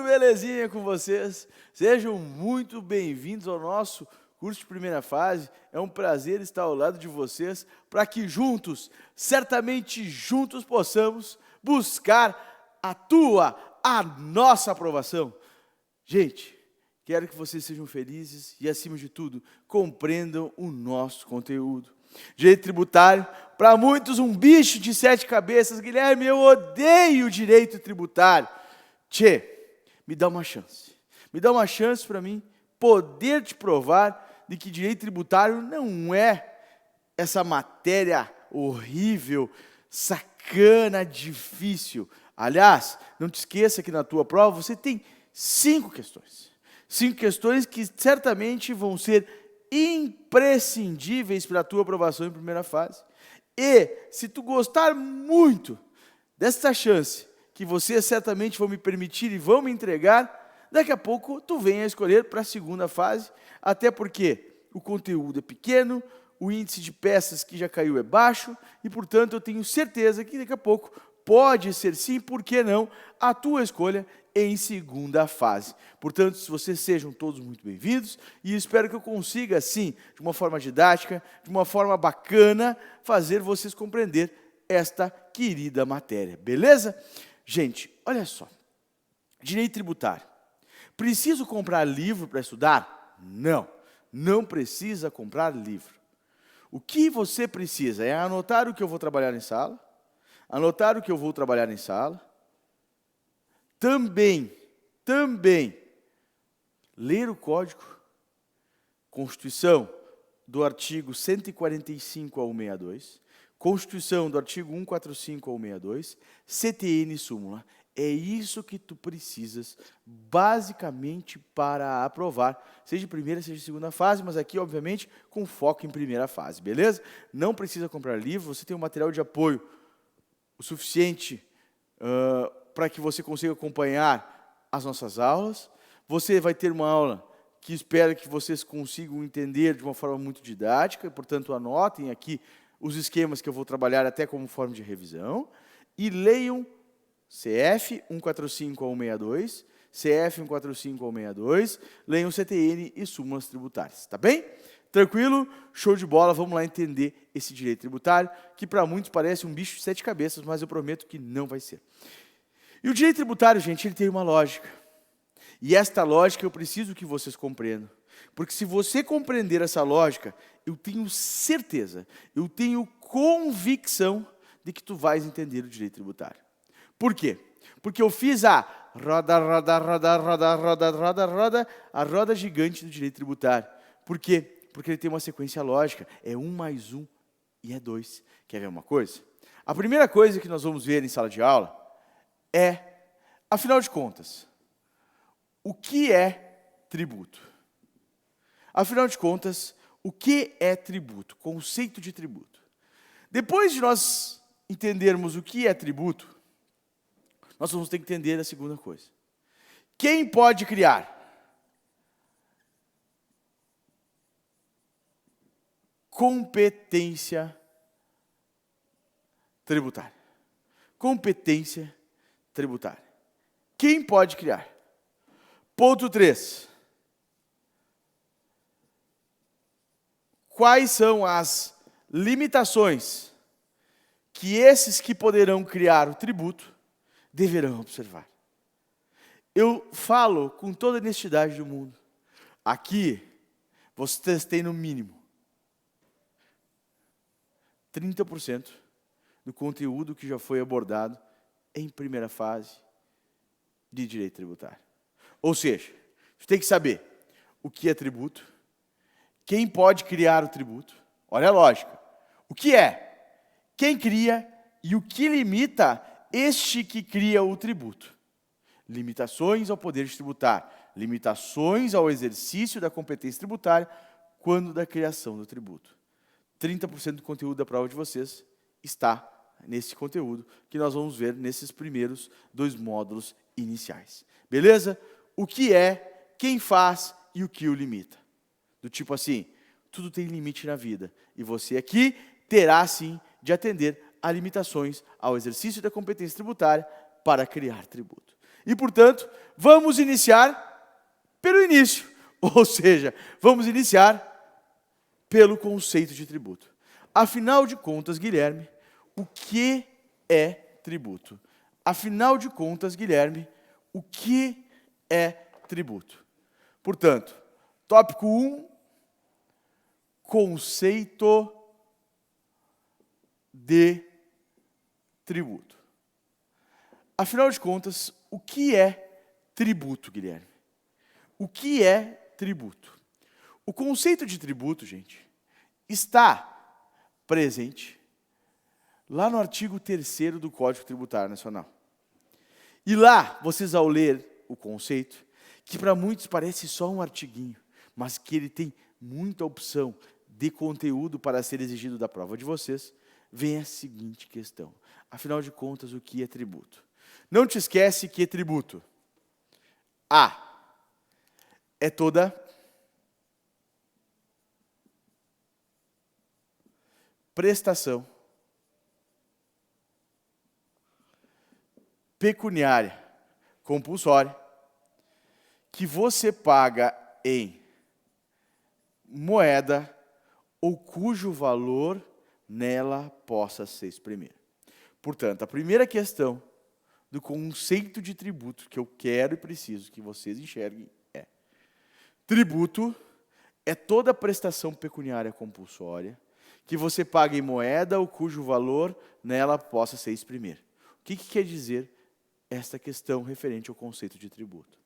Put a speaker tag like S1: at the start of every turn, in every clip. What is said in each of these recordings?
S1: belezinha com vocês? Sejam muito bem-vindos ao nosso curso de primeira fase. É um prazer estar ao lado de vocês para que juntos, certamente juntos, possamos buscar a nossa aprovação. Gente, quero que vocês sejam felizes e, acima de tudo, compreendam o nosso conteúdo. Direito tributário, para muitos um bicho de 7 cabeças. Guilherme, eu odeio direito tributário. Tchê, me dá uma chance. Me dá uma chance para mim poder te provar de que direito tributário não é essa matéria horrível, sacana, difícil. Aliás, não te esqueça que na tua prova você tem 5 questões. 5 questões que certamente vão ser imprescindíveis para a tua aprovação em primeira fase. E, se tu gostar muito dessa chance, que vocês certamente vão me permitir e vão me entregar, daqui a pouco tu vem a escolher para a segunda fase, até porque o conteúdo é pequeno, o índice de peças que já caiu é baixo, e, portanto, eu tenho certeza que daqui a pouco pode ser sim, por que não, a tua escolha em segunda fase. Portanto, se vocês sejam todos muito bem-vindos, e espero que eu consiga, sim, de uma forma didática, de uma forma bacana, fazer vocês compreender esta querida matéria, beleza? Gente, olha só, direito tributário. Preciso comprar livro para estudar? Não, não precisa comprar livro. O que você precisa é anotar o que eu vou trabalhar em sala, anotar o que eu vou trabalhar em sala, também, ler o Código, Constituição do artigo 145 ao 162, Constituição do artigo 145 ao 162, CTN e súmula. É isso que tu precisas, basicamente, para aprovar, seja primeira, seja segunda fase, mas aqui, obviamente, com foco em primeira fase, beleza? Não precisa comprar livro, você tem um material de apoio o suficiente para que você consiga acompanhar as nossas aulas. Você vai ter uma aula que espero que vocês consigam entender de uma forma muito didática, portanto, anotem aqui os esquemas que eu vou trabalhar até como forma de revisão, e leiam CF 145 ao 162, CF 145 ao 162, leiam CTN e súmulas tributárias, tá bem? Tranquilo? Show de bola, vamos lá entender esse direito tributário, que para muitos parece um bicho de 7 cabeças, mas eu prometo que não vai ser. E o direito tributário, gente, ele tem uma lógica. E esta lógica eu preciso que vocês compreendam. Porque se você compreender essa lógica, eu tenho certeza, eu tenho convicção de que tu vais entender o direito tributário. Por quê? Porque eu fiz a roda, a roda gigante do direito tributário. Por quê? Porque ele tem uma sequência lógica. É 1 mais 1 e é 2. Quer ver uma coisa? A primeira coisa que nós vamos ver em sala de aula é, afinal de contas, o que é tributo? Afinal de contas, o que é tributo? Conceito de tributo. Depois de nós entendermos o que é tributo, nós vamos ter que entender a segunda coisa. Quem pode criar? Competência tributária. Competência tributária. Quem pode criar? Ponto 3. Quais são as limitações que esses que poderão criar o tributo deverão observar? Eu falo com toda a honestidade do mundo. Aqui, vocês têm no mínimo 30% do conteúdo que já foi abordado em primeira fase de direito tributário. Ou seja, você tem que saber o que é tributo, quem pode criar o tributo, olha a lógica, o que é, quem cria e o que limita este que cria o tributo. Limitações ao poder de tributar, limitações ao exercício da competência tributária quando da criação do tributo. 30% do conteúdo da prova de vocês está nesse conteúdo que nós vamos ver nesses primeiros 2 módulos iniciais. Beleza? O que é, quem faz e o que o limita. Do tipo assim, tudo tem limite na vida. E você aqui terá, sim, de atender a limitações ao exercício da competência tributária para criar tributo. E, portanto, vamos iniciar pelo início. Ou seja, vamos iniciar pelo conceito de tributo. Afinal de contas, Guilherme, o que é tributo? Afinal de contas, Guilherme, o que é tributo? Portanto, tópico 1, conceito de tributo. Afinal de contas, o que é tributo, Guilherme? O que é tributo? O conceito de tributo, gente, está presente lá no artigo 3º do Código Tributário Nacional. E lá, vocês ao ler o conceito, que para muitos parece só um artiguinho, mas que ele tem muita opção de conteúdo para ser exigido da prova de vocês, vem a seguinte questão. Afinal de contas, o que é tributo? Não te esquece que tributo A é toda prestação pecuniária compulsória que você paga em moeda ou cujo valor nela possa se exprimir. Portanto, a primeira questão do conceito de tributo que eu quero e preciso que vocês enxerguem é: tributo é toda prestação pecuniária compulsória que você paga em moeda ou cujo valor nela possa se exprimir. O que quer dizer esta questão referente ao conceito de tributo?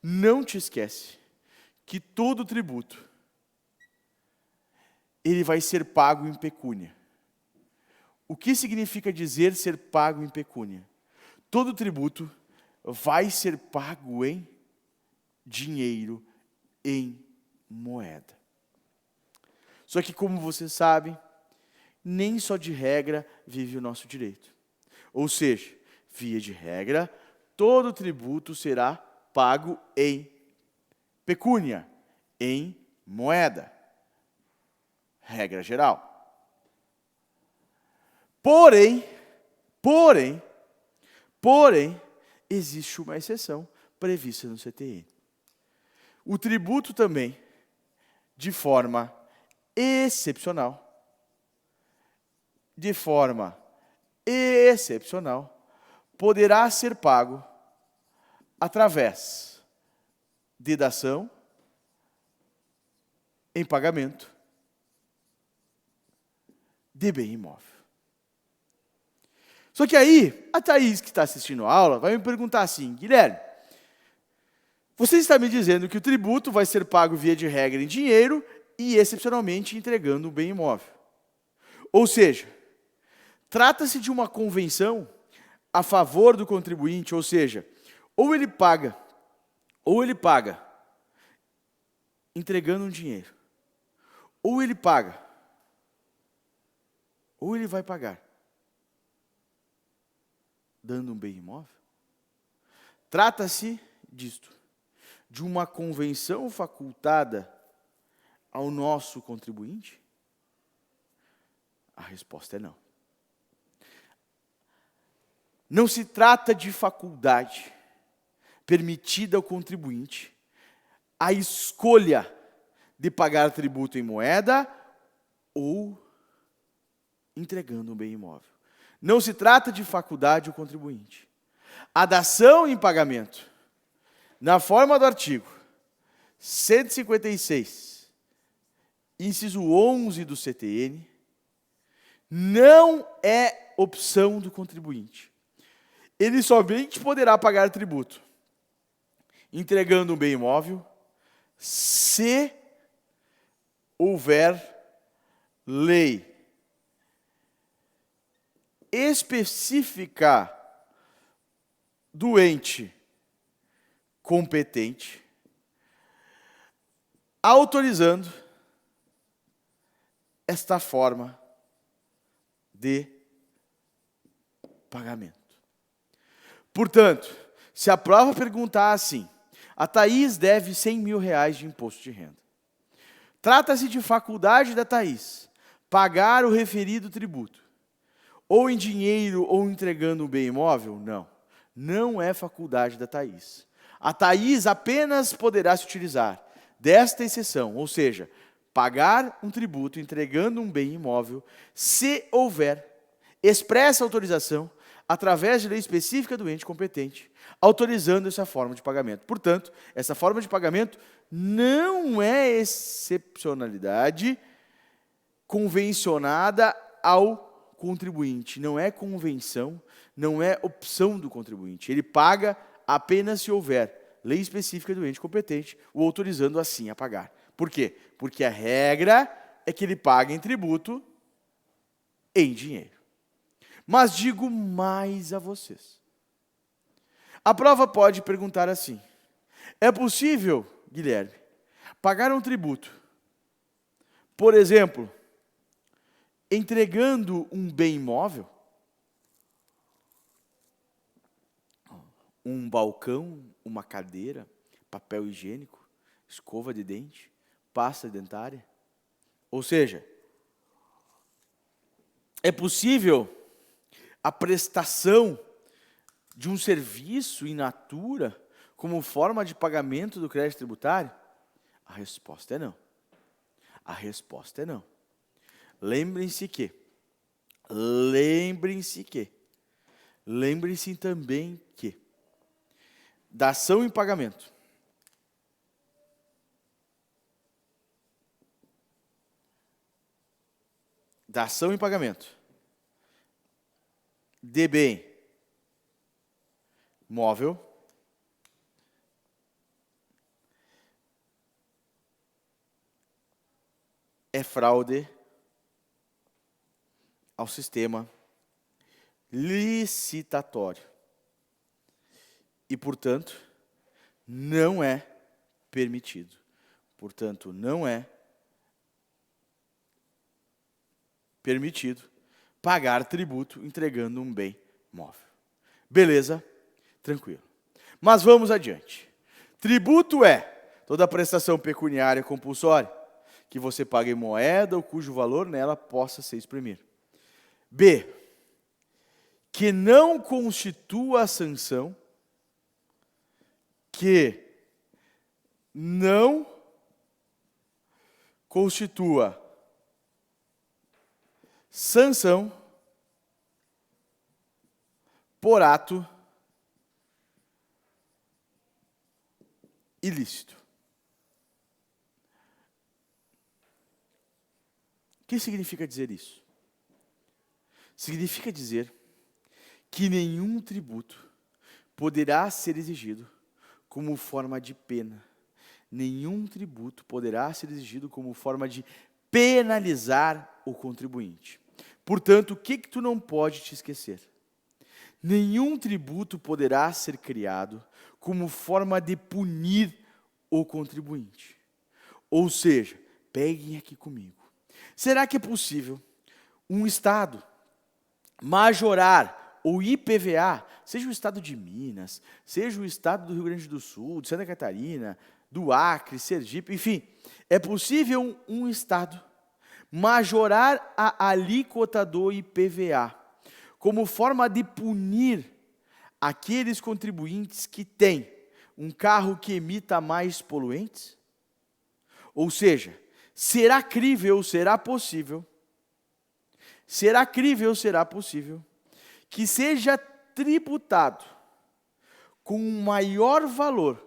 S1: Não te esquece que todo tributo ele vai ser pago em pecúnia. O que significa dizer ser pago em pecúnia? Todo tributo vai ser pago em dinheiro, em moeda. Só que, como vocês sabem, nem só de regra vive o nosso direito. Ou seja, via de regra, todo tributo será pago em pecúnia, em moeda. Regra geral. Porém, existe uma exceção prevista no CTN. O tributo também, de forma excepcional, poderá ser pago através de dação em pagamento de bem imóvel. Só que aí, a Thaís que está assistindo a aula vai me perguntar assim: Guilherme, você está me dizendo que o tributo vai ser pago via de regra em dinheiro e excepcionalmente entregando um bem imóvel. Ou seja, trata-se de uma convenção a favor do contribuinte, ou seja, ou ele paga entregando um dinheiro, ou ele vai pagar dando um bem imóvel. Trata-se disto, de uma convenção facultada ao nosso contribuinte? A resposta é não. Não se trata de faculdade permitida ao contribuinte a escolha de pagar tributo em moeda ou entregando um bem imóvel. Não se trata de faculdade ao contribuinte. A dação em pagamento, na forma do artigo 156, inciso 11 do CTN, não é opção do contribuinte. Ele somente poderá pagar tributo entregando um bem imóvel se houver lei específica do ente competente autorizando esta forma de pagamento. Portanto, se a prova perguntar assim: a Thaís deve 100 mil reais de imposto de renda. Trata-se de faculdade da Thaís pagar o referido tributo, ou em dinheiro ou entregando um bem imóvel? Não. Não é faculdade da Thaís. A Thaís apenas poderá se utilizar desta exceção, ou seja, pagar um tributo entregando um bem imóvel, se houver expressa autorização através de lei específica do ente competente, autorizando essa forma de pagamento. Portanto, essa forma de pagamento não é excepcionalidade convencionada ao contribuinte, não é convenção, não é opção do contribuinte. Ele paga apenas se houver lei específica do ente competente, o autorizando assim a pagar. Por quê? Porque a regra é que ele paga em tributo em dinheiro. Mas digo mais a vocês. A prova pode perguntar assim: é possível, Guilherme, pagar um tributo, por exemplo, entregando um bem imóvel, um balcão, uma cadeira, papel higiênico, escova de dente, pasta dentária? Ou seja, é possível a prestação de um serviço in natura como forma de pagamento do crédito tributário? A resposta é não. A resposta é não. Lembrem-se também que dação em pagamento, de bem móvel é fraude ao sistema licitatório e, portanto, não é permitido. Portanto, não é permitido pagar tributo entregando um bem móvel. Beleza? Tranquilo. Mas vamos adiante. Tributo é toda prestação pecuniária compulsória que você paga em moeda ou cujo valor nela possa se exprimir. B, que não constitua a sanção, que não constitua sanção por ato ilícito. O que significa dizer isso? Significa dizer que nenhum tributo poderá ser exigido como forma de pena. Nenhum tributo poderá ser exigido como forma de penalizar o contribuinte. Portanto, o que tu não pode te esquecer? Nenhum tributo poderá ser criado como forma de punir o contribuinte. Ou seja, peguem aqui comigo. Será que é possível um Estado majorar o IPVA, seja o Estado de Minas, seja o Estado do Rio Grande do Sul, de Santa Catarina, do Acre, Sergipe, enfim, é possível um Estado majorar a alíquota do IPVA como forma de punir aqueles contribuintes que têm um carro que emita mais poluentes? Ou seja, será crível, será possível que seja tributado com um maior valor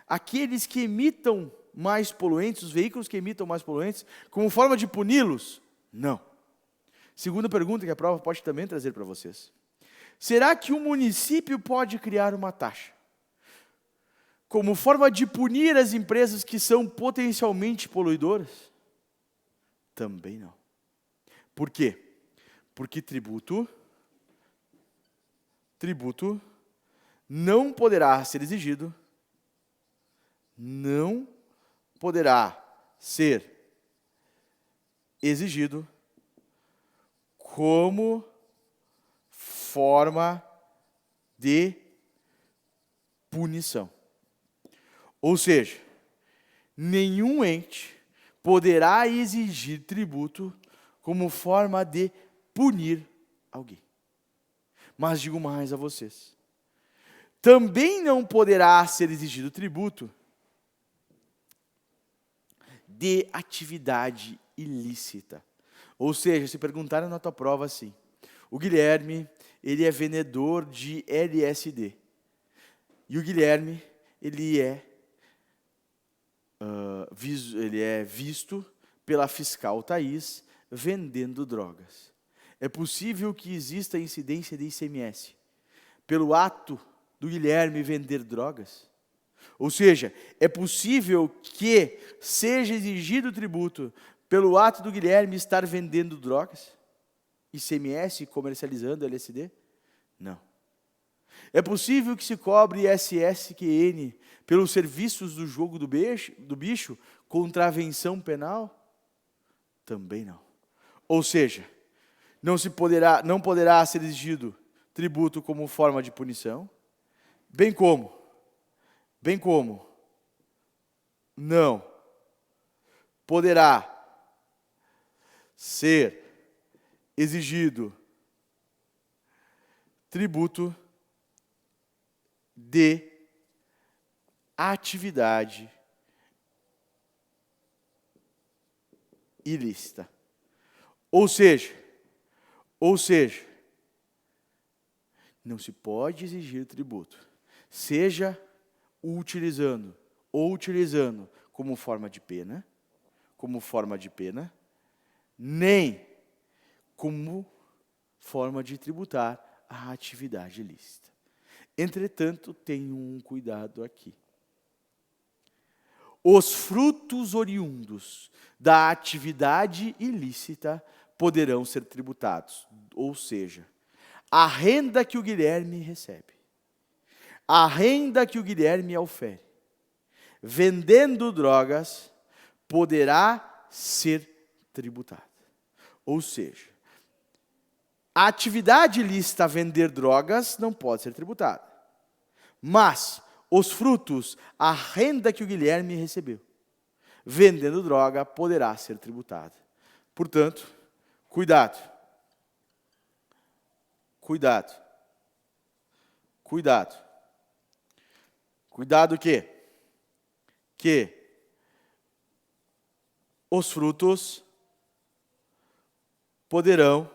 S1: aqueles que emitam mais poluentes, os veículos que emitam mais poluentes, como forma de puni-los? Não. Segunda pergunta que a prova pode também trazer para vocês. Será que um município pode criar uma taxa como forma de punir as empresas que são potencialmente poluidoras? Também não. Por quê? Porque tributo não poderá ser exigido, como forma de punição. Ou seja, nenhum ente poderá exigir tributo como forma de punir alguém. Mas digo mais a vocês: também não poderá ser exigido tributo de atividade ilícita. Ou seja, se perguntarem na tua prova assim, o Guilherme, ele é vendedor de LSD. E o Guilherme, ele é visto pela fiscal Thaís vendendo drogas. É possível que exista incidência de ICMS pelo ato do Guilherme vender drogas? Ou seja, é possível que seja exigido tributo pelo ato do Guilherme estar vendendo drogas? ICMS comercializando LSD? Não. É possível que se cobre SSQN pelos serviços do jogo do bicho contravenção penal? Também não. Ou seja, não poderá ser exigido tributo como forma de punição, bem como não poderá ser exigido tributo de atividade ilícita. Ou seja, não se pode exigir tributo, seja utilizando como forma de pena, nem como forma de tributar a atividade ilícita. Entretanto, tenho um cuidado aqui. Os frutos oriundos da atividade ilícita poderão ser tributados, ou seja, a renda que o Guilherme recebe, a renda que o Guilherme ofere, vendendo drogas, poderá ser tributada. Ou seja, a atividade ilícita vender drogas não pode ser tributada. Mas os frutos, a renda que o Guilherme recebeu, vendendo droga, poderá ser tributada. Portanto, cuidado. Cuidado que os frutos poderão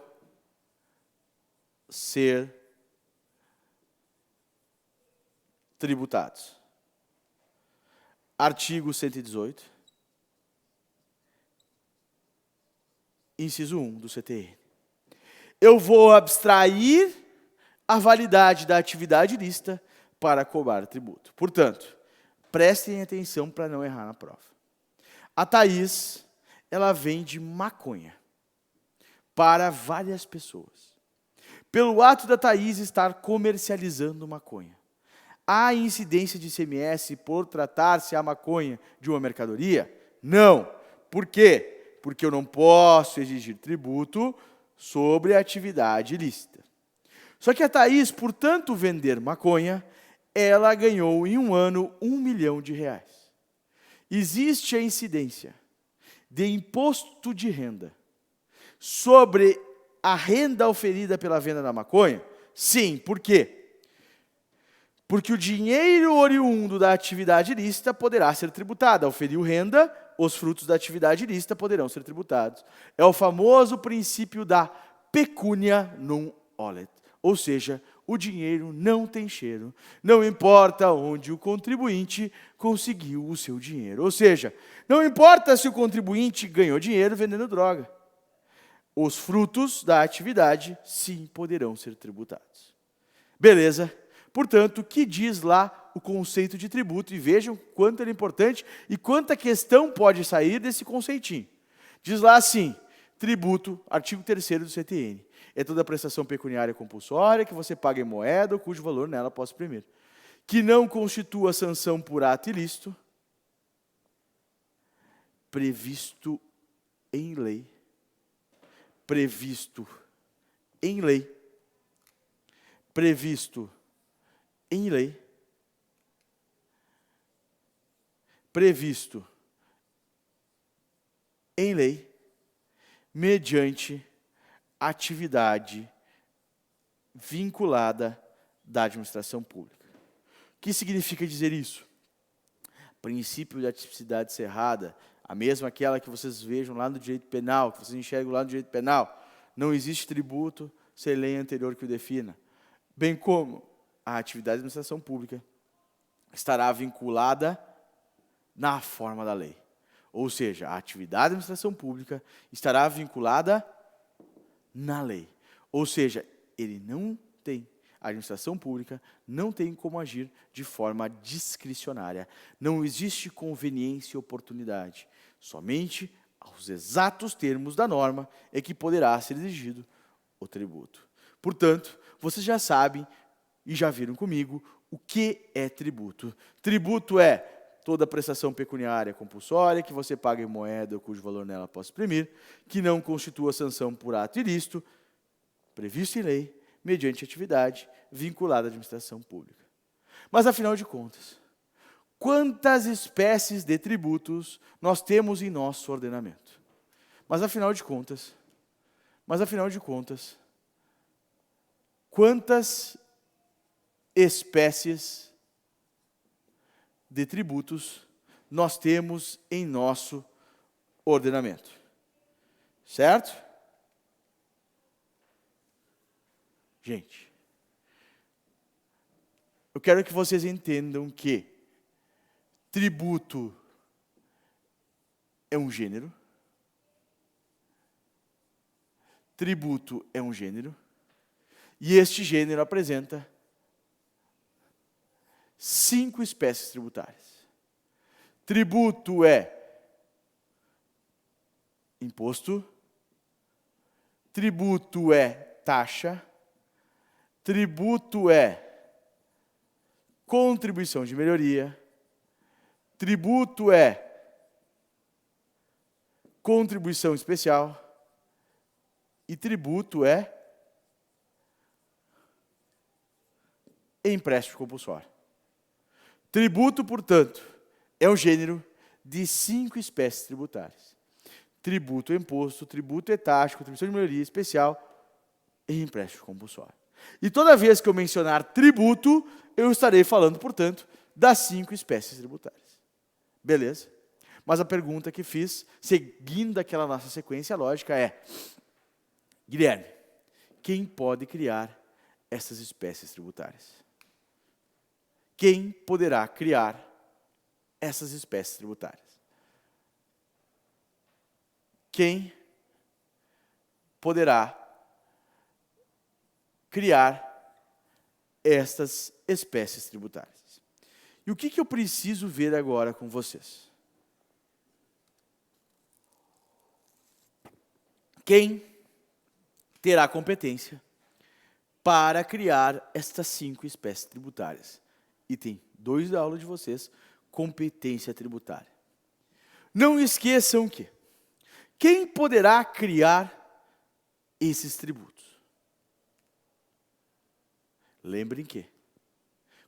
S1: ser tributados. Artigo 118, inciso 1 do CTN. Eu vou abstrair a validade da atividade ilícita para cobrar tributo. Portanto, prestem atenção para não errar na prova. A Thaís, ela vende maconha para várias pessoas. Pelo ato da Thaís estar comercializando maconha, há incidência de ICMS por tratar-se a maconha de uma mercadoria? Não. Por quê? Porque eu não posso exigir tributo sobre a atividade ilícita. Só que a Thaís, por tanto vender maconha, ela ganhou em um ano R$1 milhão. Existe a incidência de imposto de renda sobre a renda oferida pela venda da maconha? Sim. Por quê? Porque o dinheiro oriundo da atividade ilícita poderá ser tributado. Oferiu renda, os frutos da atividade ilícita poderão ser tributados. É o famoso princípio da pecúnia non olet. Ou seja, o dinheiro não tem cheiro, não importa onde o contribuinte conseguiu o seu dinheiro. Ou seja, não importa se o contribuinte ganhou dinheiro vendendo droga. Os frutos da atividade, sim, poderão ser tributados. Beleza? Portanto, o que diz lá o conceito de tributo? E vejam quanto ele é importante e quanta questão pode sair desse conceitinho. Diz lá assim, tributo, artigo 3º do CTN. É toda prestação pecuniária compulsória que você paga em moeda ou cujo valor nela possa exprimir. Que não constitua sanção por ato ilícito, previsto em lei. Previsto em lei. Previsto em lei. Previsto em lei, mediante atividade vinculada da administração pública. O que significa dizer isso? Princípio da tipicidade cerrada, a mesma aquela que vocês vejam lá no direito penal, que vocês enxergam lá no direito penal. Não existe tributo sem lei anterior que o defina. Bem como a atividade de administração pública estará vinculada na forma da lei. Ou seja, a atividade de administração pública estará vinculada na lei. Ou seja, a administração pública não tem como agir de forma discricionária. Não existe conveniência e oportunidade. Somente aos exatos termos da norma é que poderá ser exigido o tributo. Portanto, vocês já sabem e já viram comigo o que é tributo. Tributo é toda prestação pecuniária compulsória que você paga em moeda ou cujo valor nela possa exprimir, que não constitua sanção por ato ilícito, previsto em lei, mediante atividade vinculada à administração pública. Mas, afinal de contas, quantas espécies de tributos nós temos em nosso ordenamento? Mas, afinal de contas, quantas espécies de tributos nós temos em nosso ordenamento? Certo? Gente, eu quero que vocês entendam que tributo é um gênero. Tributo é um gênero. E este gênero apresenta 5 espécies tributárias. Tributo é imposto. Tributo é taxa. Tributo é contribuição de melhoria. Tributo é contribuição especial. E tributo é empréstimo compulsório. Tributo, portanto, é um gênero de 5 espécies tributárias. Tributo é imposto, tributo é taxa, contribuição de melhoria especial e empréstimo compulsório. E toda vez que eu mencionar tributo, eu estarei falando, portanto, das 5 espécies tributárias. Beleza? Mas a pergunta que fiz, seguindo aquela nossa sequência lógica, é: Guilherme, quem pode criar essas espécies tributárias? Quem poderá criar essas espécies tributárias? Quem poderá criar estas espécies tributárias? E o que eu preciso ver agora com vocês? Quem terá competência para criar estas 5 espécies tributárias? Item 2 da aula de vocês, competência tributária. Não esqueçam que quem poderá criar esses tributos? Lembrem que,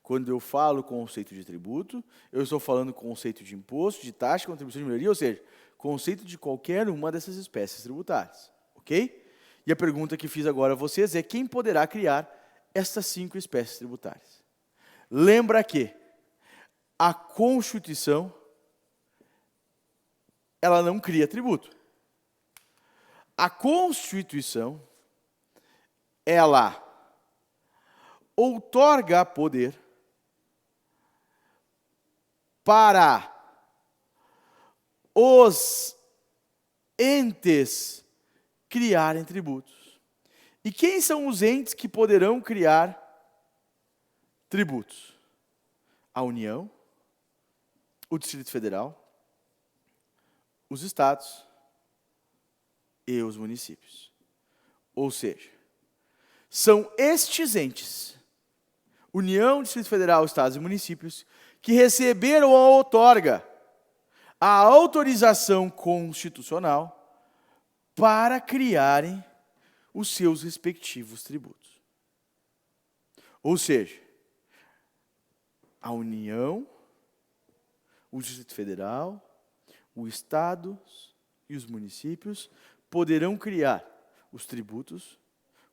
S1: quando eu falo conceito de tributo, eu estou falando conceito de imposto, de taxa, contribuição de melhoria, ou seja, conceito de qualquer uma dessas espécies tributárias. Ok? E a pergunta que fiz agora a vocês é: quem poderá criar estas 5 espécies tributárias? Lembra que a Constituição, ela não cria tributo. A Constituição, ela outorga poder para os entes criarem tributos. E quem são os entes que poderão criar tributos? A União, o Distrito Federal, os estados e os municípios. Ou seja, são estes entes, União, Distrito Federal, estados e municípios, que receberam a outorga, a autorização constitucional para criarem os seus respectivos tributos. Ou seja, a União, o Distrito Federal, o Estado e os municípios poderão criar os tributos,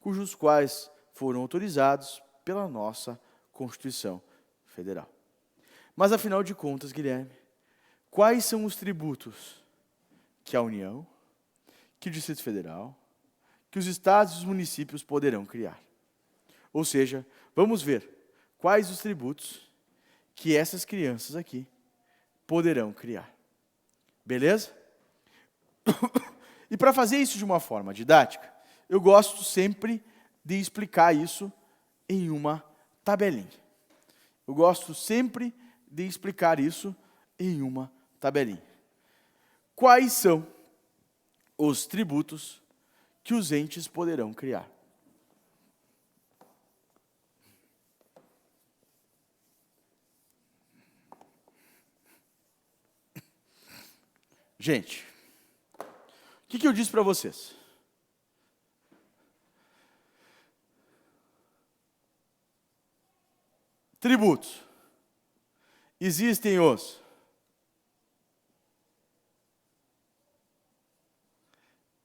S1: cujos quais foram autorizados pela nossa Constituição Federal. Mas, afinal de contas, Guilherme, quais são os tributos que a União, que o Distrito Federal, que os estados e os municípios poderão criar? Ou seja, vamos ver quais os tributos que essas crianças aqui poderão criar. Beleza? E para fazer isso de uma forma didática, eu gosto sempre de explicar isso em uma tabelinha. Eu gosto sempre de explicar isso em uma tabelinha. Quais são os tributos que os entes poderão criar? Gente, o que eu disse para vocês? Tributos. Existem os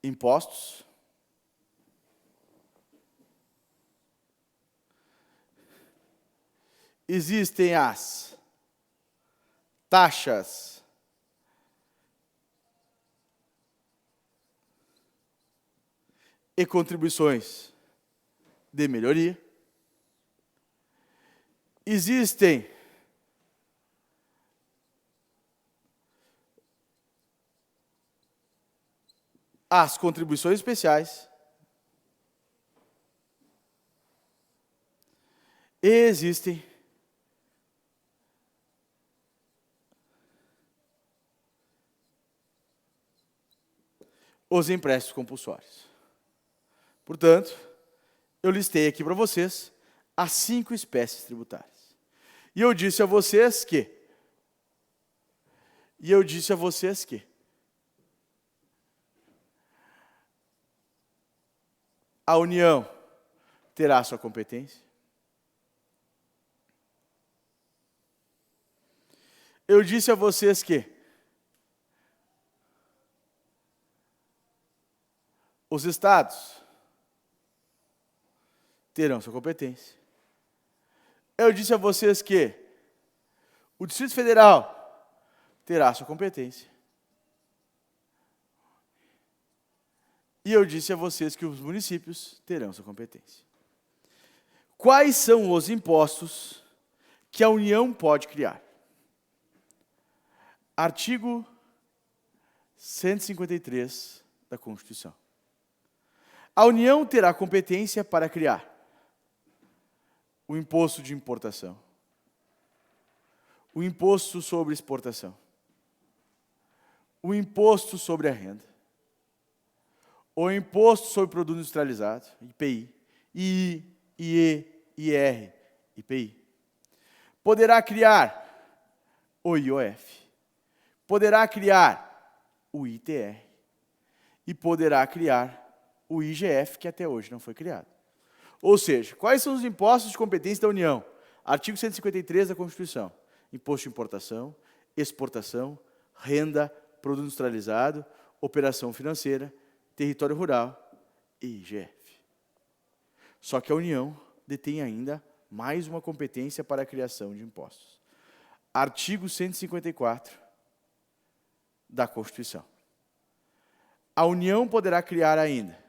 S1: impostos, existem as taxas e contribuições de melhoria, existem as contribuições especiais e existem os empréstimos compulsórios. Portanto, eu listei aqui para vocês as 5 espécies tributárias. E eu disse a vocês que a União terá sua competência. Eu disse a vocês que os estados terão sua competência. Eu disse a vocês que o Distrito Federal terá sua competência. E eu disse a vocês que os municípios terão sua competência. Quais são os impostos que a União pode criar? Artigo 153 da Constituição. A União terá competência para criar o imposto de importação, o imposto sobre exportação, o imposto sobre a renda, o imposto sobre produto industrializado, IPI, II, IE, IR, IPI. Poderá criar o IOF, poderá criar o ITR e poderá criar o IGF, que até hoje não foi criado. Ou seja, quais são os impostos de competência da União? Artigo 153 da Constituição. Imposto de importação, exportação, renda, produto industrializado, operação financeira, território rural e IGF. Só que a União detém ainda mais uma competência para a criação de impostos. Artigo 154 da Constituição. A União poderá criar ainda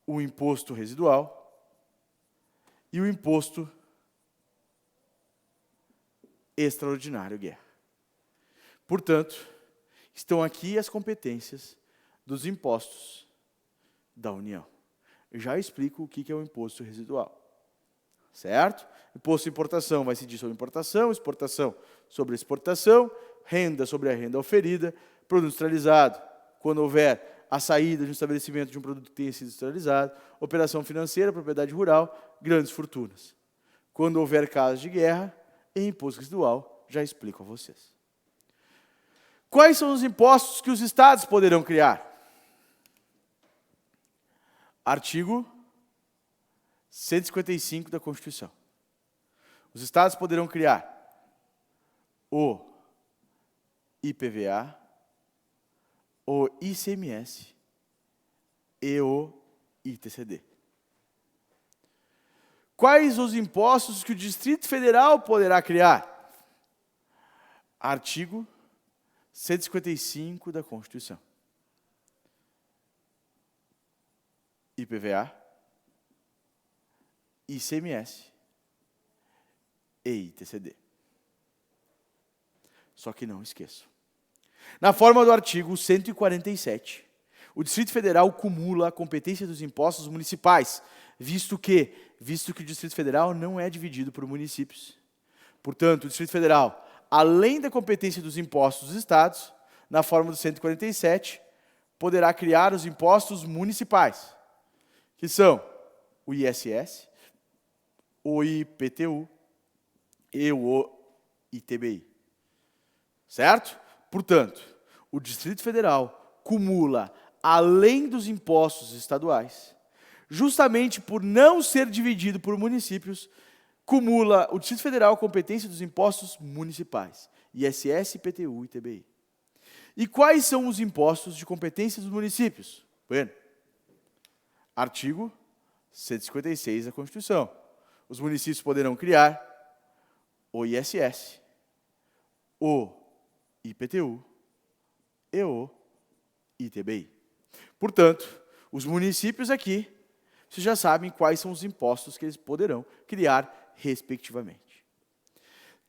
S1: o imposto residual e o imposto extraordinário guerra. Portanto, estão aqui as competências dos impostos da União. Eu já explico o que é o imposto residual. Certo? Imposto de importação vai incidir sobre importação, exportação sobre exportação, renda sobre a renda oferida, produto industrializado, quando houver a saída de um estabelecimento de um produto que tenha sido industrializado, operação financeira, propriedade rural, grandes fortunas. Quando houver casos de guerra, em imposto residual, já explico a vocês. Quais são os impostos que os estados poderão criar? Artigo 155 da Constituição. Os estados poderão criar o IPVA, o ICMS e o ITCD. Quais os impostos que o Distrito Federal poderá criar? Artigo 155 da Constituição. IPVA, ICMS e ITCD. Só que não esqueçam. Na forma do artigo 147, o Distrito Federal cumula a competência dos impostos municipais, visto que o Distrito Federal não é dividido por municípios. Portanto, o Distrito Federal, além da competência dos impostos dos estados, na forma do 147, poderá criar os impostos municipais, que são o ISS, o IPTU e o ITBI. Certo? Portanto, o Distrito Federal cumula, além dos impostos estaduais, justamente por não ser dividido por municípios, cumula o Distrito Federal a competência dos impostos municipais, ISS, IPTU e ITBI. E quais são os impostos de competência dos municípios? Bueno, artigo 156 da Constituição. Os municípios poderão criar o ISS, o IPTU e o ITBI. Portanto, os municípios aqui, vocês já sabem quais são os impostos que eles poderão criar, respectivamente.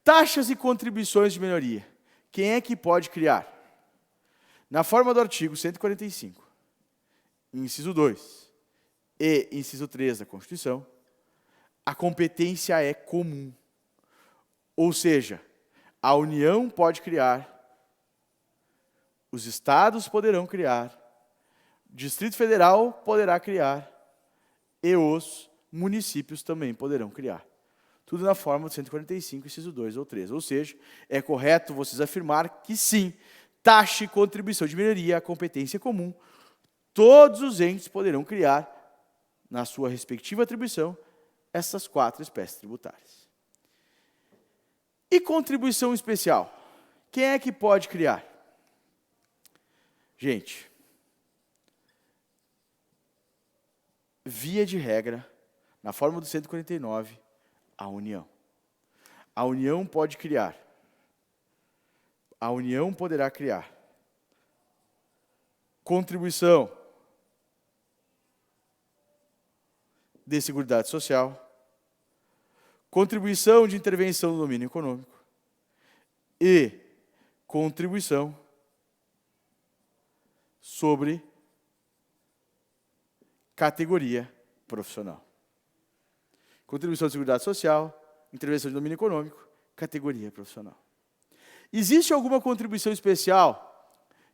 S1: Taxas e contribuições de melhoria. Quem é que pode criar? Na forma do artigo 145, inciso 2 e inciso 3 da Constituição, a competência é comum. Ou seja, a União pode criar, os estados poderão criar, o Distrito Federal poderá criar e os municípios também poderão criar. Tudo na forma do 145, inciso 2 ou 3. Ou seja, é correto vocês afirmar que sim, taxa e contribuição de melhoria, a competência comum, todos os entes poderão criar, na sua respectiva atribuição, essas 4 espécies tributárias. E contribuição especial? Quem é que pode criar? Gente, via de regra, na forma do 149, a União. A União pode criar. A União poderá criar contribuição de Seguridade Social, contribuição de intervenção no domínio econômico e contribuição sobre categoria profissional. Contribuição de Seguridade Social, intervenção de domínio econômico, categoria profissional. Existe alguma contribuição especial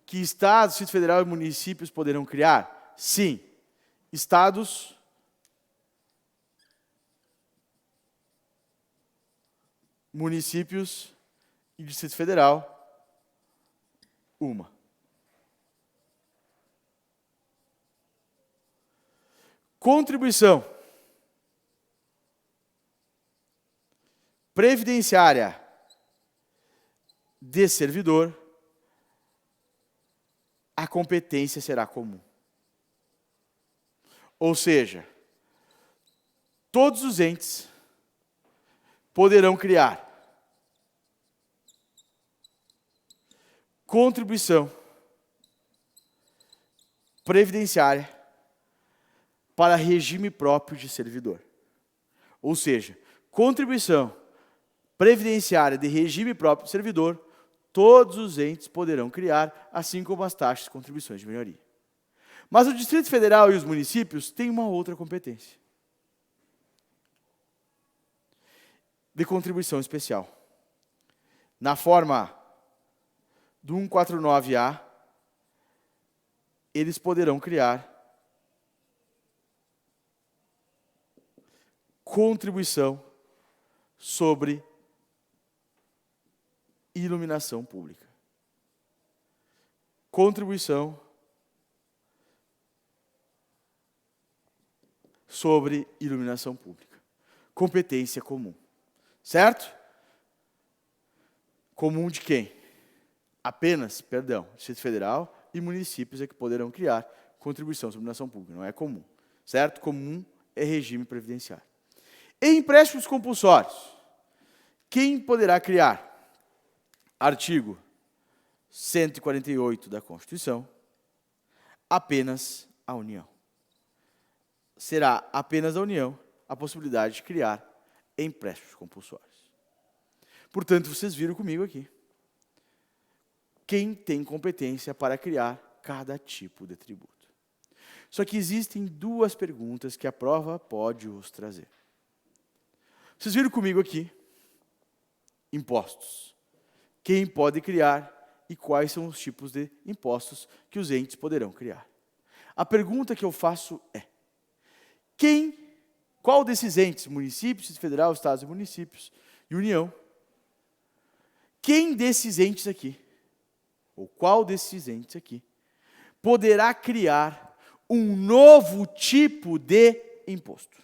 S1: que estados, Distrito Federal e municípios poderão criar? Sim. Estados, municípios e Distrito Federal, uma. Contribuição previdenciária de servidor, a competência será comum. Ou seja, todos os entes poderão criar contribuição previdenciária para regime próprio de servidor. Ou seja, contribuição previdenciária de regime próprio de servidor, todos os entes poderão criar, assim como as taxas e contribuições de melhoria. Mas o Distrito Federal e os municípios têm uma outra competência de contribuição especial. Na forma do 149A, eles poderão criar contribuição sobre iluminação pública. Contribuição sobre iluminação pública. Competência comum. Certo? Comum de quem? Apenas, Distrito Federal e municípios é que poderão criar contribuição sobre ação pública, não é comum, certo? Comum é regime previdenciário. Em empréstimos compulsórios, quem poderá criar? Artigo 148 da Constituição, apenas a União. Será apenas a União a possibilidade de criar empréstimos compulsórios. Portanto, vocês viram comigo aqui. Quem tem competência para criar cada tipo de tributo. Só que existem duas perguntas que a prova pode os trazer. Vocês viram comigo aqui? Impostos. Quem pode criar e quais são os tipos de impostos que os entes poderão criar. A pergunta que eu faço é: qual desses entes, municípios, federal, estados e municípios, e União, quem desses entes aqui, ou qual desses entes aqui, poderá criar um novo tipo de imposto?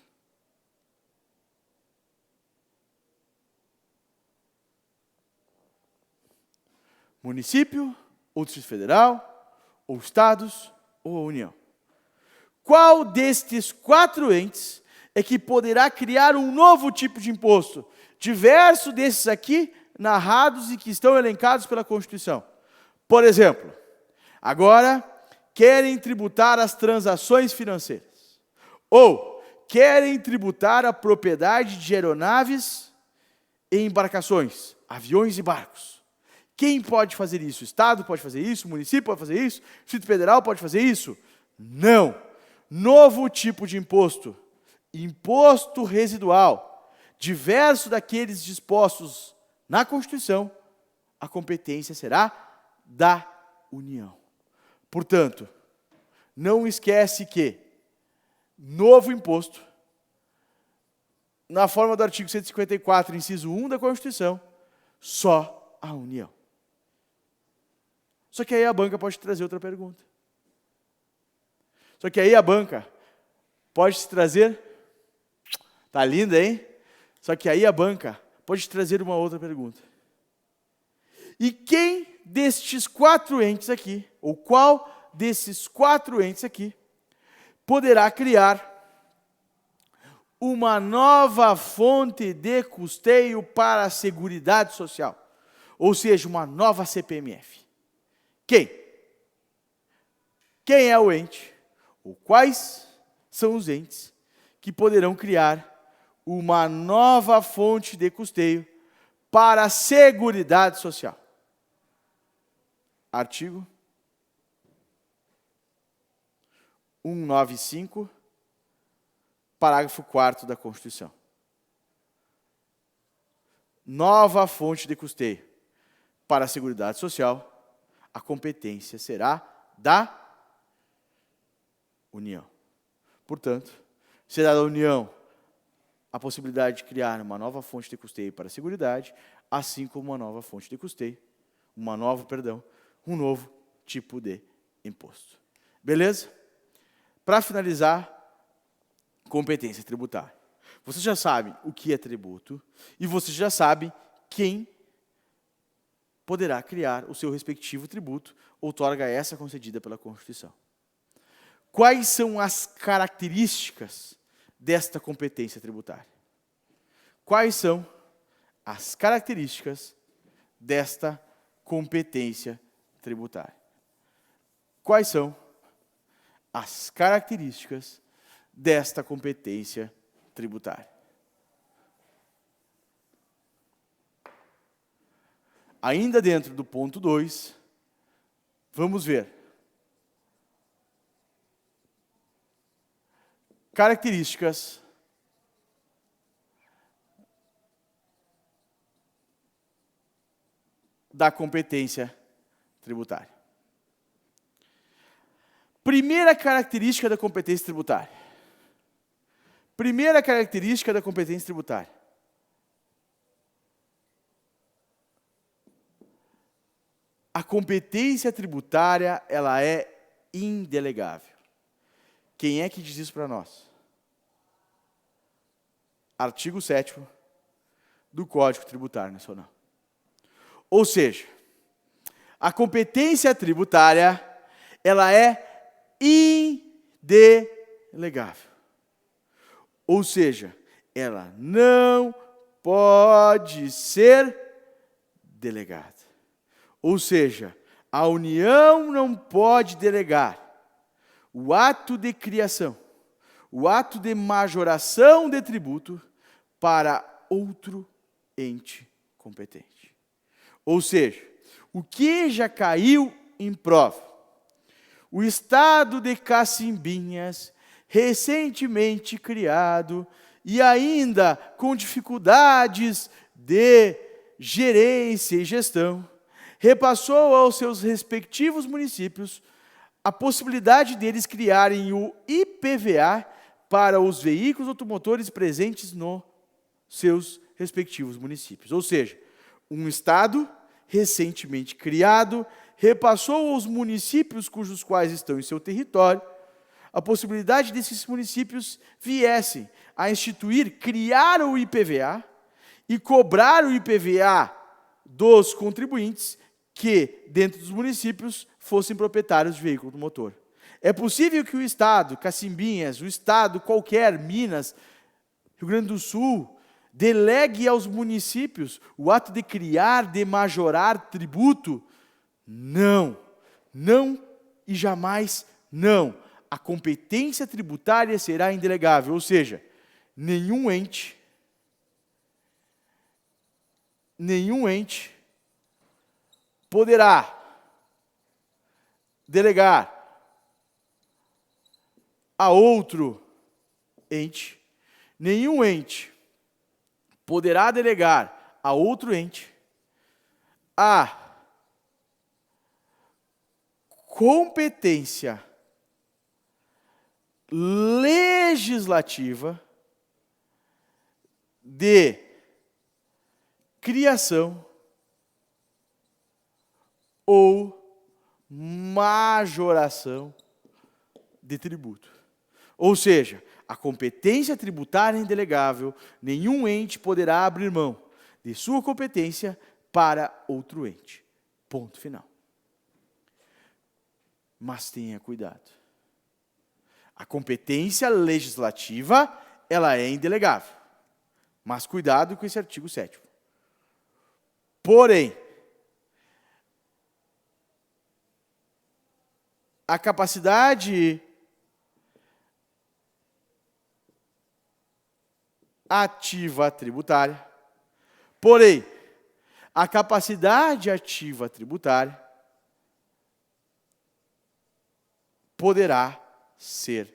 S1: Município, ou Distrito Federal, ou estados, ou a União. Qual destes 4 entes é que poderá criar um novo tipo de imposto, diverso desses aqui, narrados e que estão elencados pela Constituição? Por exemplo, agora querem tributar as transações financeiras, ou querem tributar a propriedade de aeronaves e embarcações, aviões e barcos. Quem pode fazer isso? O Estado pode fazer isso? O município pode fazer isso? O Distrito Federal pode fazer isso? Não. Novo tipo de imposto. Imposto residual. Diverso daqueles dispostos na Constituição, a competência será da União. Portanto, não esquece que novo imposto, na forma do artigo 154, inciso 1 da Constituição, só a União. Só que aí a banca pode trazer outra pergunta. Só que aí a banca pode te trazer... Tá linda, hein? Só que aí a banca pode te trazer uma outra pergunta. E quem destes 4 entes aqui, ou qual desses 4 entes aqui, poderá criar uma nova fonte de custeio para a Seguridade Social? Ou seja, uma nova CPMF. Quem? Quem é o ente? Ou quais são os entes que poderão criar uma nova fonte de custeio para a Seguridade Social? Artigo 195, parágrafo 4º da Constituição. Nova fonte de custeio para a Seguridade Social, a competência será da União. Portanto, será da União a possibilidade de criar uma nova fonte de custeio para a Seguridade, assim como uma nova fonte de custeio, um novo tipo de imposto. Beleza? Para finalizar, competência tributária. Você já sabe o que é tributo e você já sabe quem poderá criar o seu respectivo tributo, outorga essa concedida pela Constituição. Quais são as características desta competência tributária? Quais são as características desta competência tributária? Quais são as características desta competência tributária? Ainda dentro do ponto 2, vamos ver características da competência tributária. Primeira característica da competência tributária. Primeira característica da competência tributária. A competência tributária, ela é indelegável. Quem é que diz isso para nós? Artigo 7º do Código Tributário Nacional. Ou seja, a competência tributária, ela é indelegável. Ou seja, ela não pode ser delegada. Ou seja, a União não pode delegar o ato de criação, o ato de majoração de tributo para outro ente competente. Ou seja, o que já caiu em prova? O Estado de Cacimbinhas, recentemente criado e ainda com dificuldades de gerência e gestão, repassou aos seus respectivos municípios a possibilidade deles criarem o IPVA para os veículos automotores presentes nos seus respectivos municípios. Ou seja, um Estado recentemente criado repassou aos municípios cujos quais estão em seu território a possibilidade desses municípios viessem a instituir, criar o IPVA e cobrar o IPVA dos contribuintes que, dentro dos municípios, fossem proprietários de veículo motor. É possível que o Estado, Cacimbinhas, o Estado qualquer, Minas, Rio Grande do Sul, delegue aos municípios o ato de criar, de majorar tributo? Não, não e jamais não. A competência tributária será indelegável, ou seja, nenhum ente poderá delegar a outro ente, nenhum ente poderá delegar a outro ente a competência legislativa de criação ou majoração de tributo. Ou seja, a competência tributária é indelegável, nenhum ente poderá abrir mão de sua competência para outro ente. Ponto final. Mas tenha cuidado. A competência legislativa, ela é indelegável. Mas cuidado com esse artigo 7º. Porém, a capacidade ativa tributária, poderá ser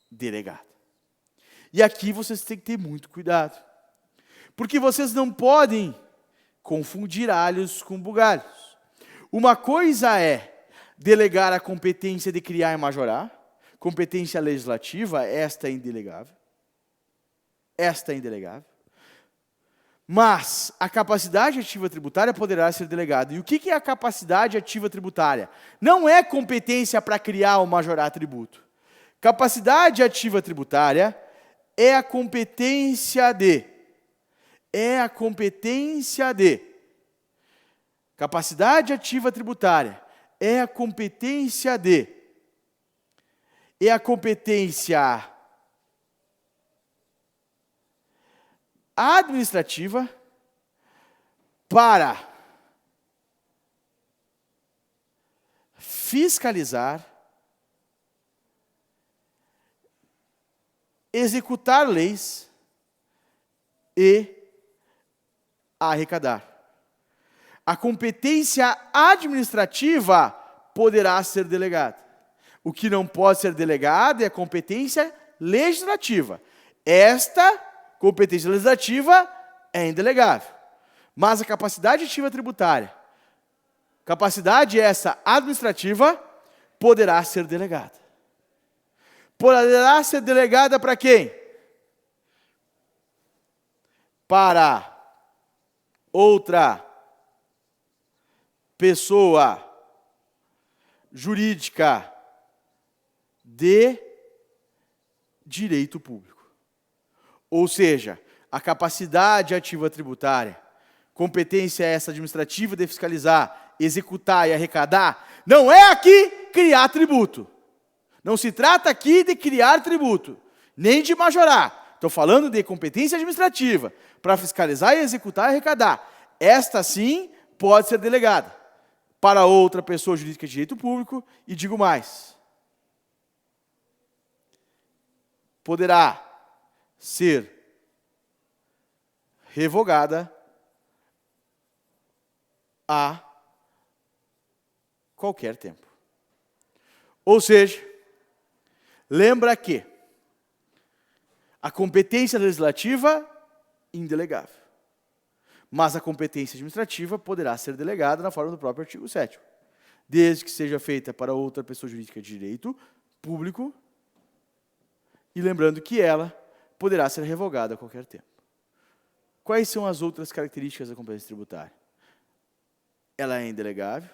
S1: delegada. E aqui vocês têm que ter muito cuidado, porque vocês não podem confundir alhos com bugalhos. Uma coisa é delegar a competência de criar e majorar, competência legislativa, esta é indelegável. Mas a capacidade ativa tributária poderá ser delegada. E o que é a capacidade ativa tributária? Não é competência para criar ou majorar tributo. Capacidade ativa tributária é a competência de. Capacidade ativa tributária é a competência de. É a competência administrativa para fiscalizar, executar leis e arrecadar. A competência administrativa poderá ser delegada. O que não pode ser delegado é a competência legislativa. Esta competência legislativa é indelegável. Mas a capacidade ativa tributária, capacidade essa administrativa, poderá ser delegada. Poderá ser delegada para quem? Para outra pessoa jurídica de direito público. Ou seja, a capacidade ativa tributária, competência essa administrativa de fiscalizar, executar e arrecadar, não é aqui criar tributo. Não se trata aqui de criar tributo, nem de majorar. Estou falando de competência administrativa, para fiscalizar e executar e arrecadar. Esta, sim, pode ser delegada para outra pessoa jurídica de direito público, e digo mais, poderá ser revogada a qualquer tempo. Ou seja, lembra que a competência legislativa, indelegável. Mas a competência administrativa poderá ser delegada na forma do próprio artigo 7º, desde que seja feita para outra pessoa jurídica de direito público, e lembrando que ela poderá ser revogada a qualquer tempo. Quais são as outras características da competência tributária? Ela é indelegável.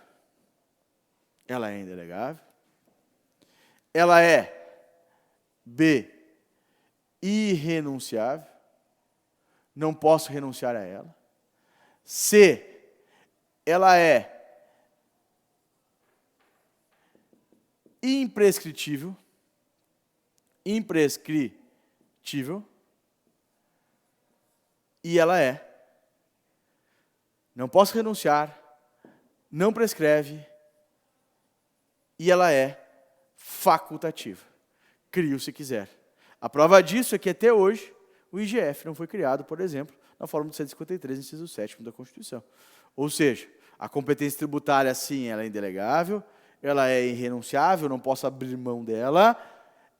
S1: Ela é indelegável. Ela é B, irrenunciável. Não posso renunciar a ela. C, ela é imprescritível. Imprescritível. E ela é, não posso renunciar, não prescreve, e ela é facultativa. Crio se quiser. A prova disso é que até hoje o IGF não foi criado, por exemplo, na forma do 153, inciso 7º da Constituição. Ou seja, a competência tributária, sim, ela é indelegável, ela é irrenunciável, não posso abrir mão dela,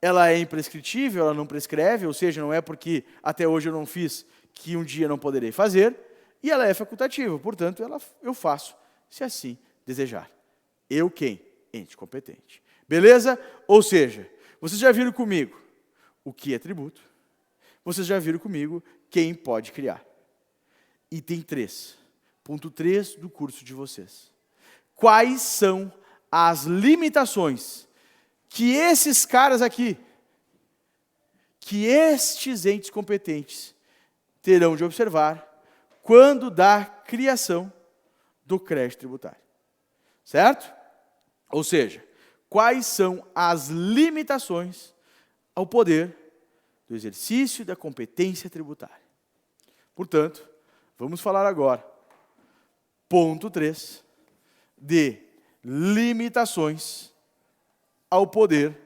S1: ela é imprescritível, ela não prescreve, ou seja, não é porque até hoje eu não fiz que um dia não poderei fazer, e ela é facultativa, portanto, eu faço, se assim desejar. Eu quem? Ente competente. Beleza? Ou seja, vocês já viram comigo o que é tributo, vocês já viram comigo quem pode criar. Item 3, ponto 3 do curso de vocês. Quais são as limitações que esses caras aqui, que estes entes competentes terão de observar quando da criação do crédito tributário. Certo? Ou seja, quais são as limitações ao poder do exercício da competência tributária. Portanto, vamos falar agora, ponto 3, de limitações ao poder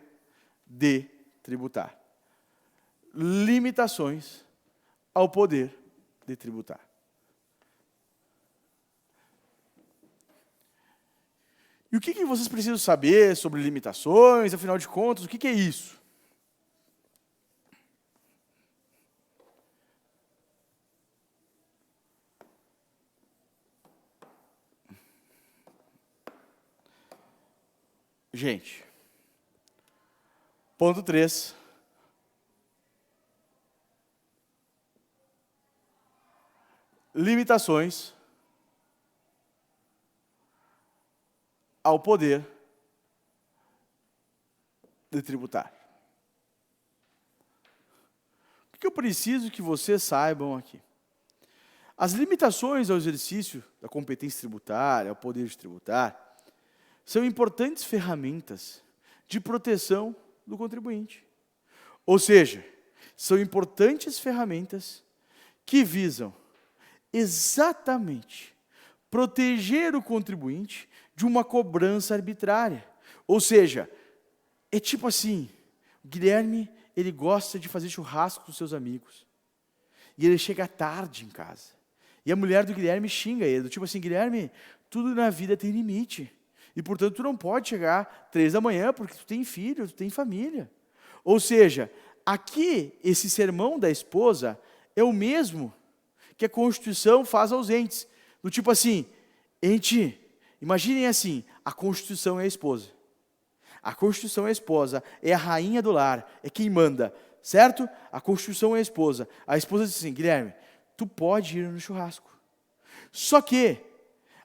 S1: de tributar. Limitações ao poder de tributar. E o que vocês precisam saber sobre limitações, afinal de contas, o que é isso? Gente, ponto 3. Limitações ao poder de tributar. O que eu preciso que vocês saibam aqui? As limitações ao exercício da competência tributária, ao poder de tributar, são importantes ferramentas de proteção do contribuinte. Ou seja, são importantes ferramentas que visam exatamente proteger o contribuinte de uma cobrança arbitrária. Ou seja, é tipo assim, o Guilherme, ele gosta de fazer churrasco com seus amigos. E ele chega tarde em casa. E a mulher do Guilherme xinga ele, do tipo assim, Guilherme, tudo na vida tem limite. E, portanto, tu não pode chegar 3 da manhã, porque tu tem filho, tu tem família. Ou seja, aqui, esse sermão da esposa é o mesmo que a Constituição faz aos entes. Do tipo assim, ente, imaginem assim, a Constituição é a esposa. A Constituição é a esposa, é a rainha do lar, é quem manda, certo? A Constituição é a esposa. A esposa diz assim, Guilherme, tu pode ir no churrasco. Só que,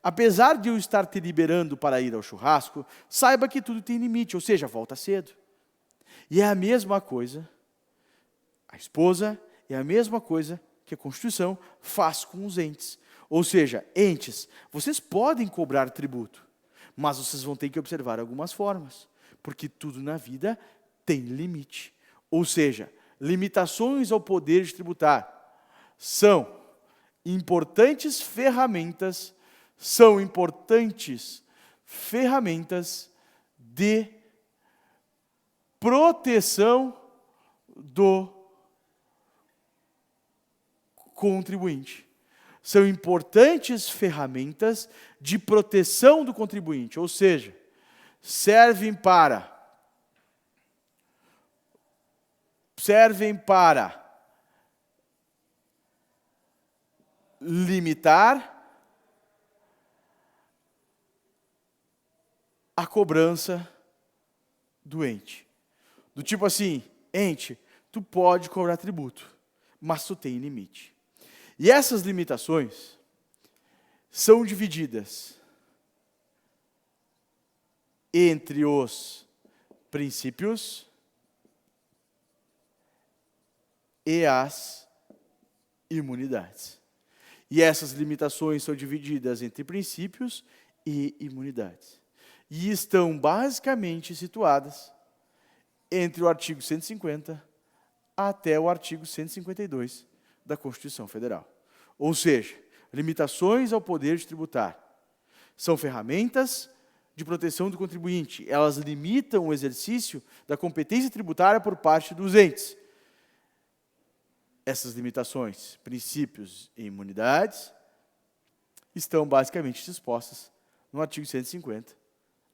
S1: apesar de eu estar te liberando para ir ao churrasco, saiba que tudo tem limite, ou seja, volta cedo. E é a mesma coisa, a esposa é a mesma coisa que a Constituição faz com os entes. Ou seja, entes, vocês podem cobrar tributo, mas vocês vão ter que observar algumas formas, porque tudo na vida tem limite. Ou seja, limitações ao poder de tributar são importantes ferramentas de proteção do contribuinte. São importantes ferramentas de proteção do contribuinte, ou seja, servem para limitar a cobrança do ente. Do tipo assim, ente, tu pode cobrar tributo, mas tu tem limite. E essas limitações são divididas entre os princípios e as imunidades. E essas limitações são divididas entre princípios e imunidades. E estão basicamente situadas entre o artigo 150 até o artigo 152 da Constituição Federal. Ou seja, limitações ao poder de tributar são ferramentas de proteção do contribuinte. Elas limitam o exercício da competência tributária por parte dos entes. Essas limitações, princípios e imunidades, estão basicamente dispostas no artigo 150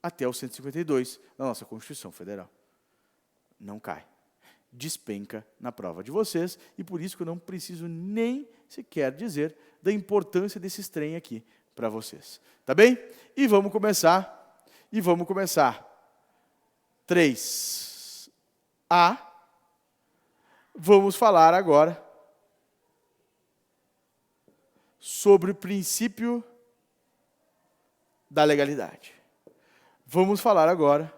S1: até o 152 da nossa Constituição Federal. Não cai. Despenca na prova de vocês, e por isso que eu não preciso nem sequer dizer da importância desse trem aqui para vocês. Tá bem? E vamos começar. 3A. Vamos falar agora sobre o princípio da legalidade. Vamos falar agora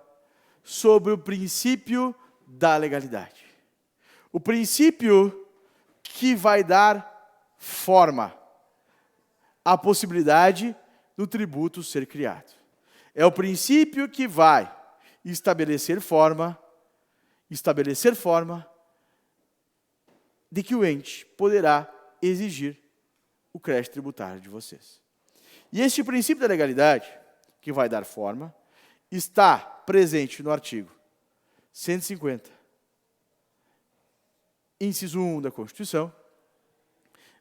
S1: sobre o princípio da legalidade. O princípio que vai dar forma à possibilidade do tributo ser criado. É o princípio que vai estabelecer forma de que o ente poderá exigir o crédito tributário de vocês. E este princípio da legalidade, que vai dar forma, está presente no artigo 150, inciso 1 da Constituição,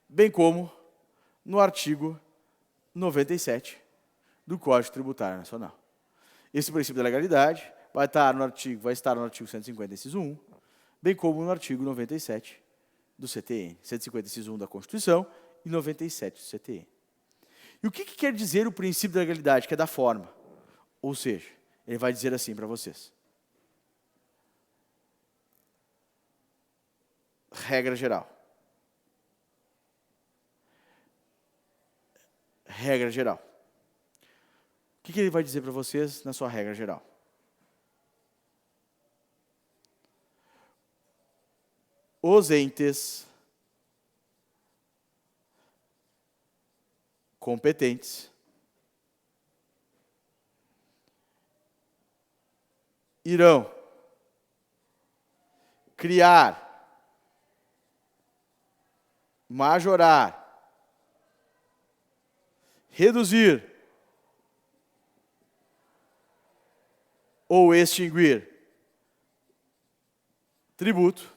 S1: bem como no artigo 97 do Código Tributário Nacional. Esse princípio da legalidade vai estar no artigo 150, inciso 1, bem como no artigo 97 do CTN, 150, inciso 1 da Constituição e 97 do CTN. E o que quer dizer o princípio da legalidade, que é da forma? Ou seja, ele vai dizer assim para vocês. Regra geral. Regra geral. O que ele vai dizer para vocês na sua regra geral? Os entes competentes irão criar, majorar, reduzir ou extinguir tributo.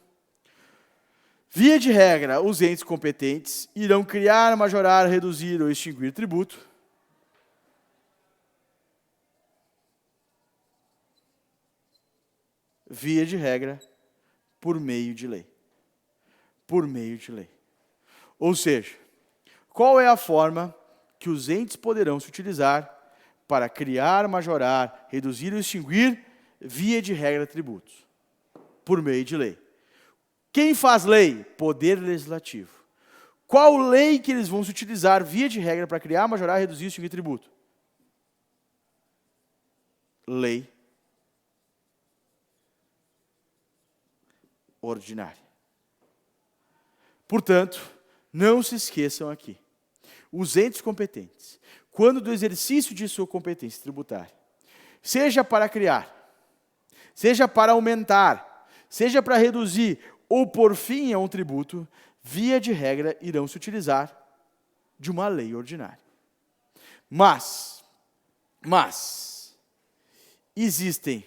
S1: Via de regra, os entes competentes irão criar, majorar, reduzir ou extinguir tributo. Via de regra, por meio de lei. Por meio de lei. Ou seja, qual é a forma que os entes poderão se utilizar para criar, majorar, reduzir ou extinguir, via de regra, tributos? Por meio de lei. Quem faz lei? Poder Legislativo. Qual lei que eles vão se utilizar, via de regra, para criar, majorar, reduzir e extinguir tributo? Lei ordinária. Portanto, não se esqueçam aqui. os entes competentes, quando do exercício de sua competência tributária, seja para criar, seja para aumentar, seja para reduzir ou por fim a um tributo, via de regra irão se utilizar de uma lei ordinária. Mas existem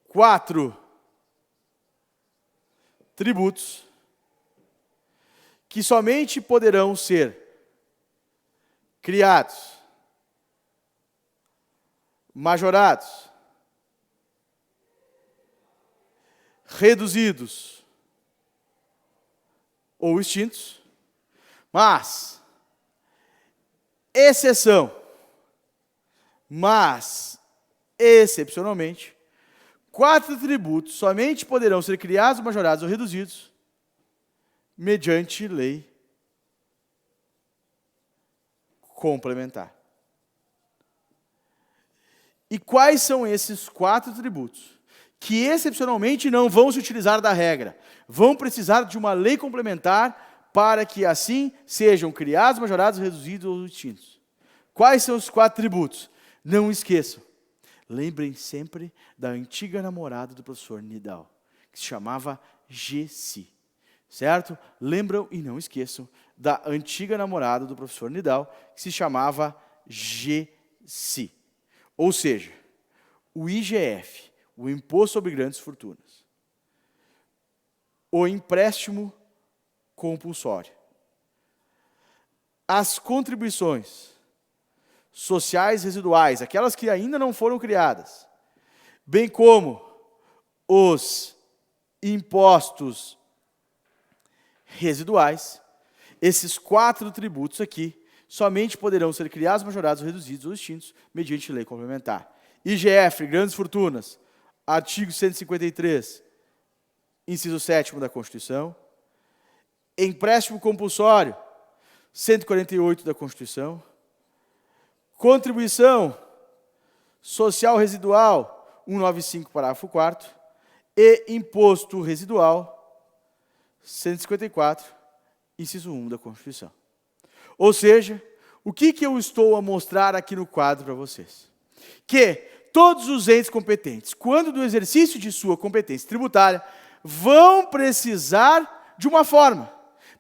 S1: 4 tributos que somente poderão ser criados, majorados, reduzidos ou extintos, mas excepcionalmente, 4 tributos somente poderão ser criados, majorados ou reduzidos mediante lei complementar. E quais são esses 4 tributos? Que excepcionalmente não vão se utilizar da regra, vão precisar de uma lei complementar para que assim sejam criados, majorados, reduzidos ou extintos. Quais são os 4 tributos? Não esqueçam. Lembrem sempre da antiga namorada do professor Nidal, que se chamava Gessi. Certo? Lembram e não esqueçam da antiga namorada do professor Nidal, que se chamava Gessi. Ou seja, o IGF, o Imposto sobre Grandes Fortunas, o empréstimo compulsório, as contribuições sociais residuais, aquelas que ainda não foram criadas, bem como os impostos residuais, esses 4 tributos aqui somente poderão ser criados, majorados, reduzidos ou extintos mediante lei complementar. IGF, grandes fortunas, artigo 153, inciso 7º da Constituição. Empréstimo compulsório, 148 da Constituição. Contribuição social residual, 195, parágrafo 4º. E imposto residual, 154, inciso 1 da Constituição. Ou seja, o que eu estou a mostrar aqui no quadro para vocês? Que todos os entes competentes, quando do exercício de sua competência tributária, vão precisar de uma forma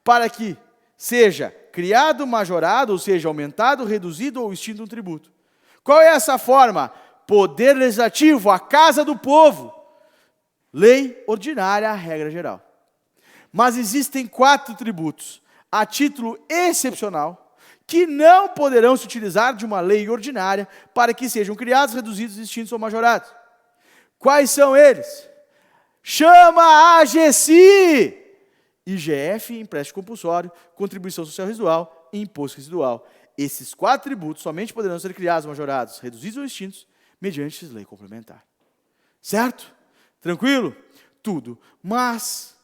S1: para que seja criado, majorado, ou seja, aumentado, reduzido ou extinto um tributo. Qual é essa forma? Poder legislativo, a casa do povo. Lei ordinária, a regra geral. Mas existem 4 tributos, a título excepcional, que não poderão se utilizar de uma lei ordinária para que sejam criados, reduzidos, extintos ou majorados. Quais são eles? Chama a Gessi! IGF, empréstimo compulsório, contribuição social residual e imposto residual. Esses 4 tributos somente poderão ser criados, majorados, reduzidos ou extintos mediante lei complementar. Certo? Tranquilo? Tudo. Mas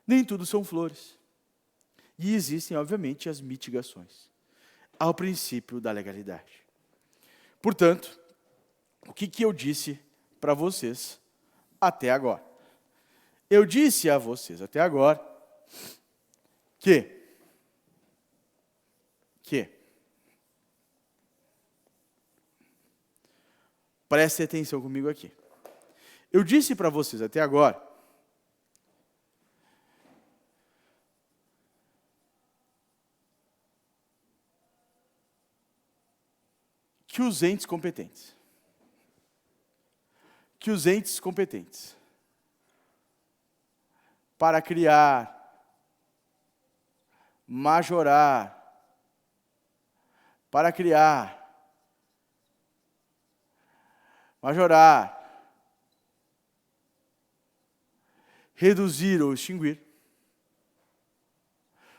S1: nem tudo são flores. E existem, obviamente, as mitigações ao princípio da legalidade. Portanto, o que eu disse para vocês até agora? Eu disse a vocês até agora que preste atenção comigo aqui. Eu disse para vocês até agora que os entes competentes para criar, majorar, reduzir ou extinguir.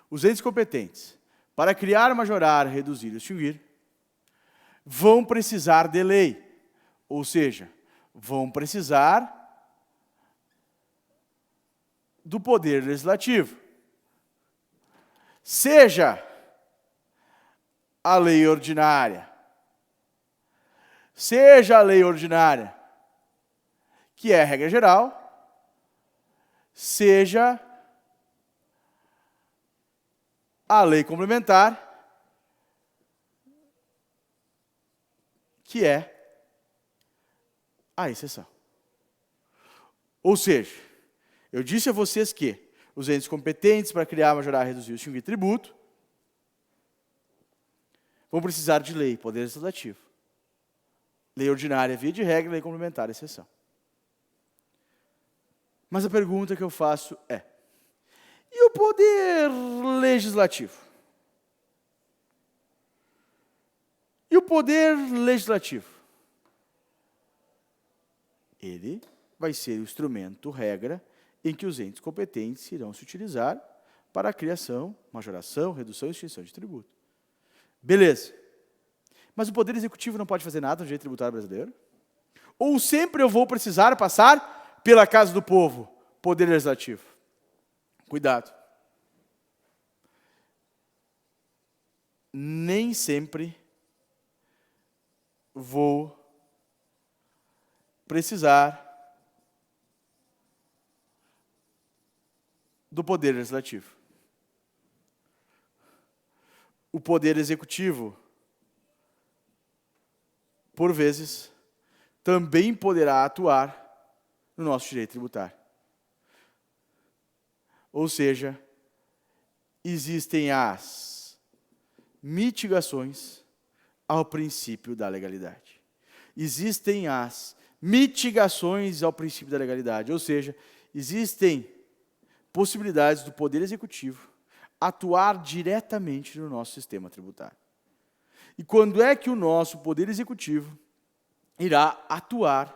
S1: Os entes competentes para criar, majorar, reduzir ou extinguir vão precisar de lei, ou seja, vão precisar do poder legislativo. Seja a lei ordinária, que é a regra geral, seja a lei complementar, que é a exceção. Ou seja, eu disse a vocês que os entes competentes para criar, majorar, reduzir ou extinguir tributo vão precisar de lei, poder legislativo. Lei ordinária, via de regra, lei complementar, exceção. Mas a pergunta que eu faço é: e o poder legislativo? E o poder legislativo? Ele vai ser o instrumento, regra, em que os entes competentes irão se utilizar para a criação, majoração, redução e extinção de tributo. Beleza. Mas o Poder Executivo não pode fazer nada no direito tributário brasileiro? Ou sempre eu vou precisar passar pela Casa do Povo, Poder Legislativo? Cuidado. Nem sempre vou precisar do Poder Legislativo. O Poder Executivo, por vezes, também poderá atuar no nosso direito tributário. Ou seja, existem as mitigações ao princípio da legalidade. Existem as mitigações ao princípio da legalidade, ou seja, existem possibilidades do Poder Executivo atuar diretamente no nosso sistema tributário. E quando é que o nosso Poder Executivo irá atuar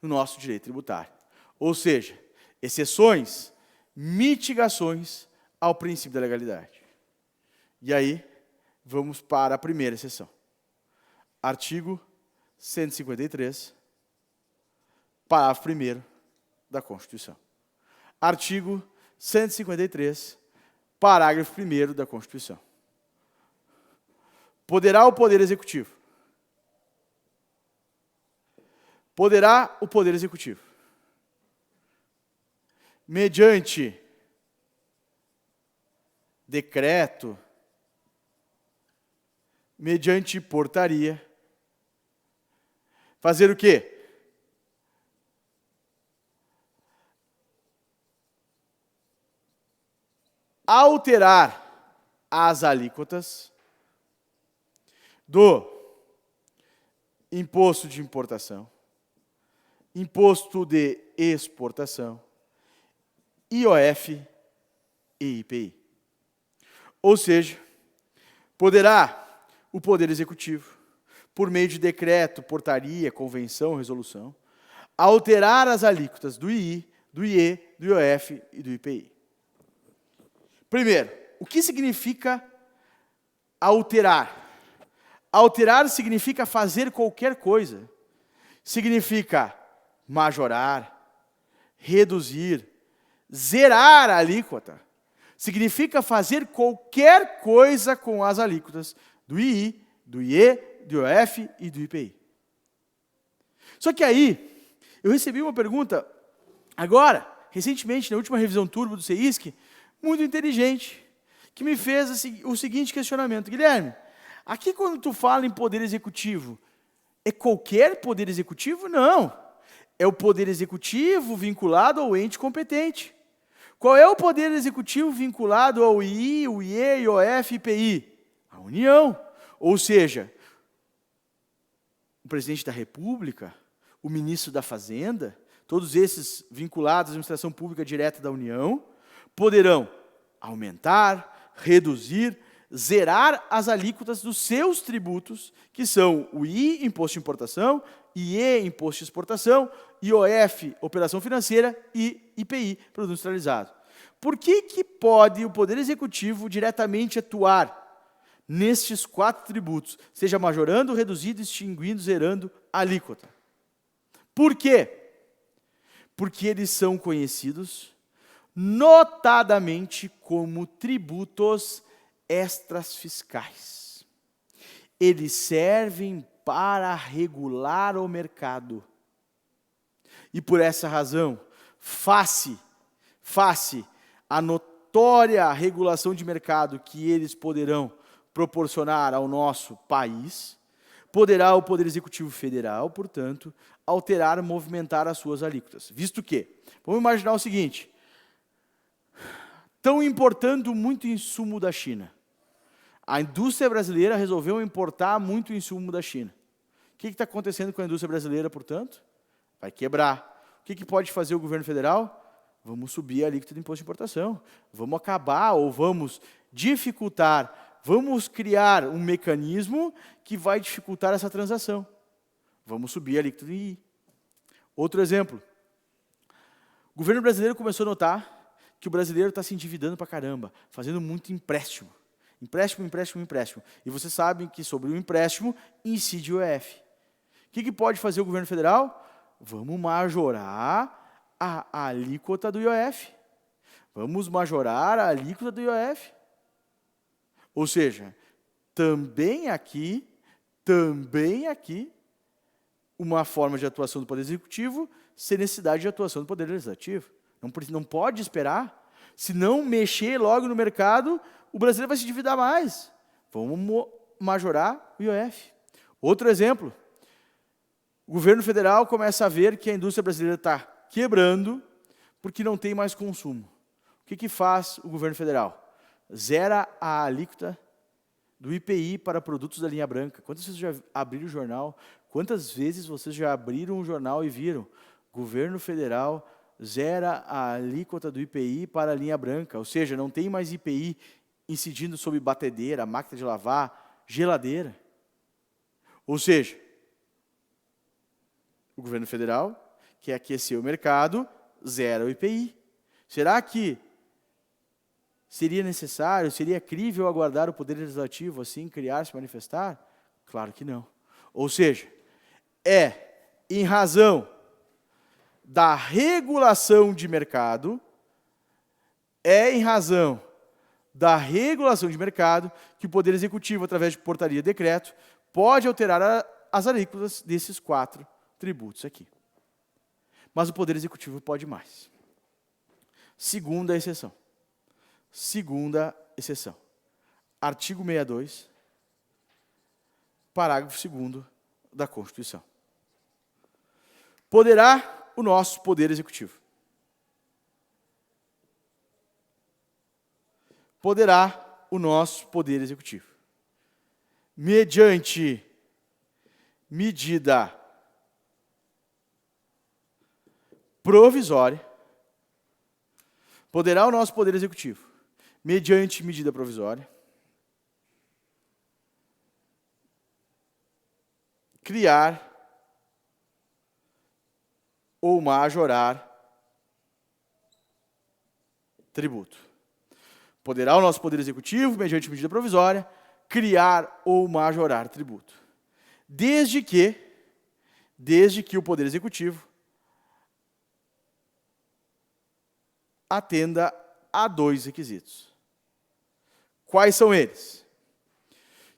S1: no nosso direito tributário? Ou seja, exceções, mitigações ao princípio da legalidade. E aí, vamos para a primeira exceção. Artigo 153, parágrafo 1º da Constituição. Artigo 153, parágrafo 1º da Constituição. Poderá o Poder Executivo. Poderá o Poder Executivo, mediante decreto, mediante portaria, fazer o quê? Alterar as alíquotas do imposto de importação, imposto de exportação, IOF e IPI. Ou seja, poderá o Poder Executivo, por meio de decreto, portaria, convenção, resolução, alterar as alíquotas do II, do IE, do IOF e do IPI. Primeiro, o que significa alterar? Alterar significa fazer qualquer coisa. Significa majorar, reduzir, zerar a alíquota. Significa fazer qualquer coisa com as alíquotas do II, do IE, do IOF e do IPI. Só que aí, eu recebi uma pergunta, agora, recentemente, na última revisão turbo do CEISC, muito inteligente, que me fez o seguinte questionamento. Guilherme, aqui quando tu fala em Poder Executivo, é qualquer Poder Executivo? Não. É o Poder Executivo vinculado ao ente competente. Qual é o Poder Executivo vinculado ao II, o IE, IOF e IPI? A União. Ou seja, o Presidente da República, o Ministro da Fazenda, todos esses vinculados à administração pública direta da União, poderão aumentar, reduzir, zerar as alíquotas dos seus tributos, que são o I, Imposto de Importação, IE, Imposto de Exportação, IOF, Operação Financeira e IPI, Produto Industrializado. Por que pode o Poder Executivo diretamente atuar nestes 4 tributos, seja majorando, reduzindo, extinguindo, zerando a alíquota? Por quê? Porque eles são conhecidos notadamente como tributos extras fiscais. Eles servem para regular o mercado. E por essa razão, face a notória regulação de mercado que eles poderão proporcionar ao nosso país, poderá o Poder Executivo Federal, portanto, alterar, movimentar as suas alíquotas. Visto que, vamos imaginar o seguinte, estão importando muito insumo da China. A indústria brasileira resolveu importar muito insumo da China. O que está acontecendo com a indústria brasileira, portanto? Vai quebrar. O que pode fazer o governo federal? Vamos subir a alíquota de imposto de importação. Vamos acabar ou vamos dificultar, vamos criar um mecanismo que vai dificultar essa transação. Vamos subir a alíquota de I. Outro exemplo. O governo brasileiro começou a notar que o brasileiro está se endividando para caramba, fazendo muito empréstimo. Empréstimo, empréstimo, empréstimo. E vocês sabem que sobre o empréstimo incide o IOF. O que pode fazer o governo federal? Vamos majorar a alíquota do IOF. Vamos majorar a alíquota do IOF. Ou seja, também aqui, uma forma de atuação do Poder Executivo sem necessidade de atuação do Poder Legislativo. Não pode esperar. Se não mexer logo no mercado, o brasileiro vai se endividar mais. Vamos majorar o IOF. Outro exemplo. O governo federal começa a ver que a indústria brasileira está quebrando porque não tem mais consumo. O que faz o governo federal? Zera a alíquota do IPI para produtos da linha branca. Quantas vezes já abriram o jornal? Quantas vezes vocês já abriram o jornal e viram? Governo federal zera a alíquota do IPI para a linha branca. Ou seja, não tem mais IPI incidindo sobre batedeira, máquina de lavar, geladeira. Ou seja, o governo federal quer aquecer o mercado, zera o IPI. Será que seria necessário, seria crível aguardar o Poder Legislativo assim criar, se manifestar? Claro que não. Ou seja, em razão da regulação de mercado, que o Poder Executivo, através de portaria e decreto, pode alterar as alíquotas desses 4 tributos aqui. Mas o Poder Executivo pode mais. Segunda exceção. Artigo 62, parágrafo 2º da Constituição. Poderá o nosso Poder Executivo. Mediante medida provisória, criar ou majorar tributo. Poderá o nosso Poder Executivo, mediante medida provisória, criar ou majorar tributo. Desde que o Poder Executivo atenda a 2 requisitos. Quais são eles?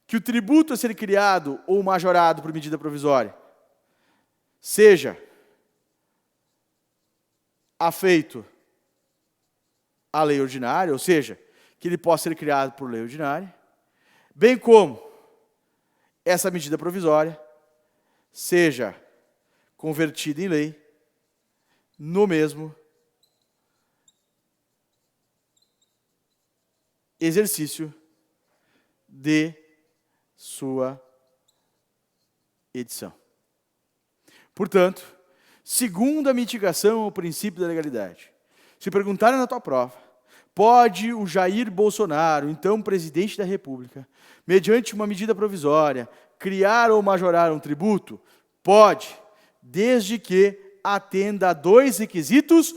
S1: Que o tributo a ser criado ou majorado por medida provisória seja afeito à lei ordinária, ou seja, que ele possa ser criado por lei ordinária, bem como essa medida provisória seja convertida em lei no mesmo exercício de sua edição. Portanto, segundo a mitigação ao princípio da legalidade, se perguntarem na tua prova, pode o Jair Bolsonaro, então presidente da República, mediante uma medida provisória, criar ou majorar um tributo? Pode, desde que atenda a 2 requisitos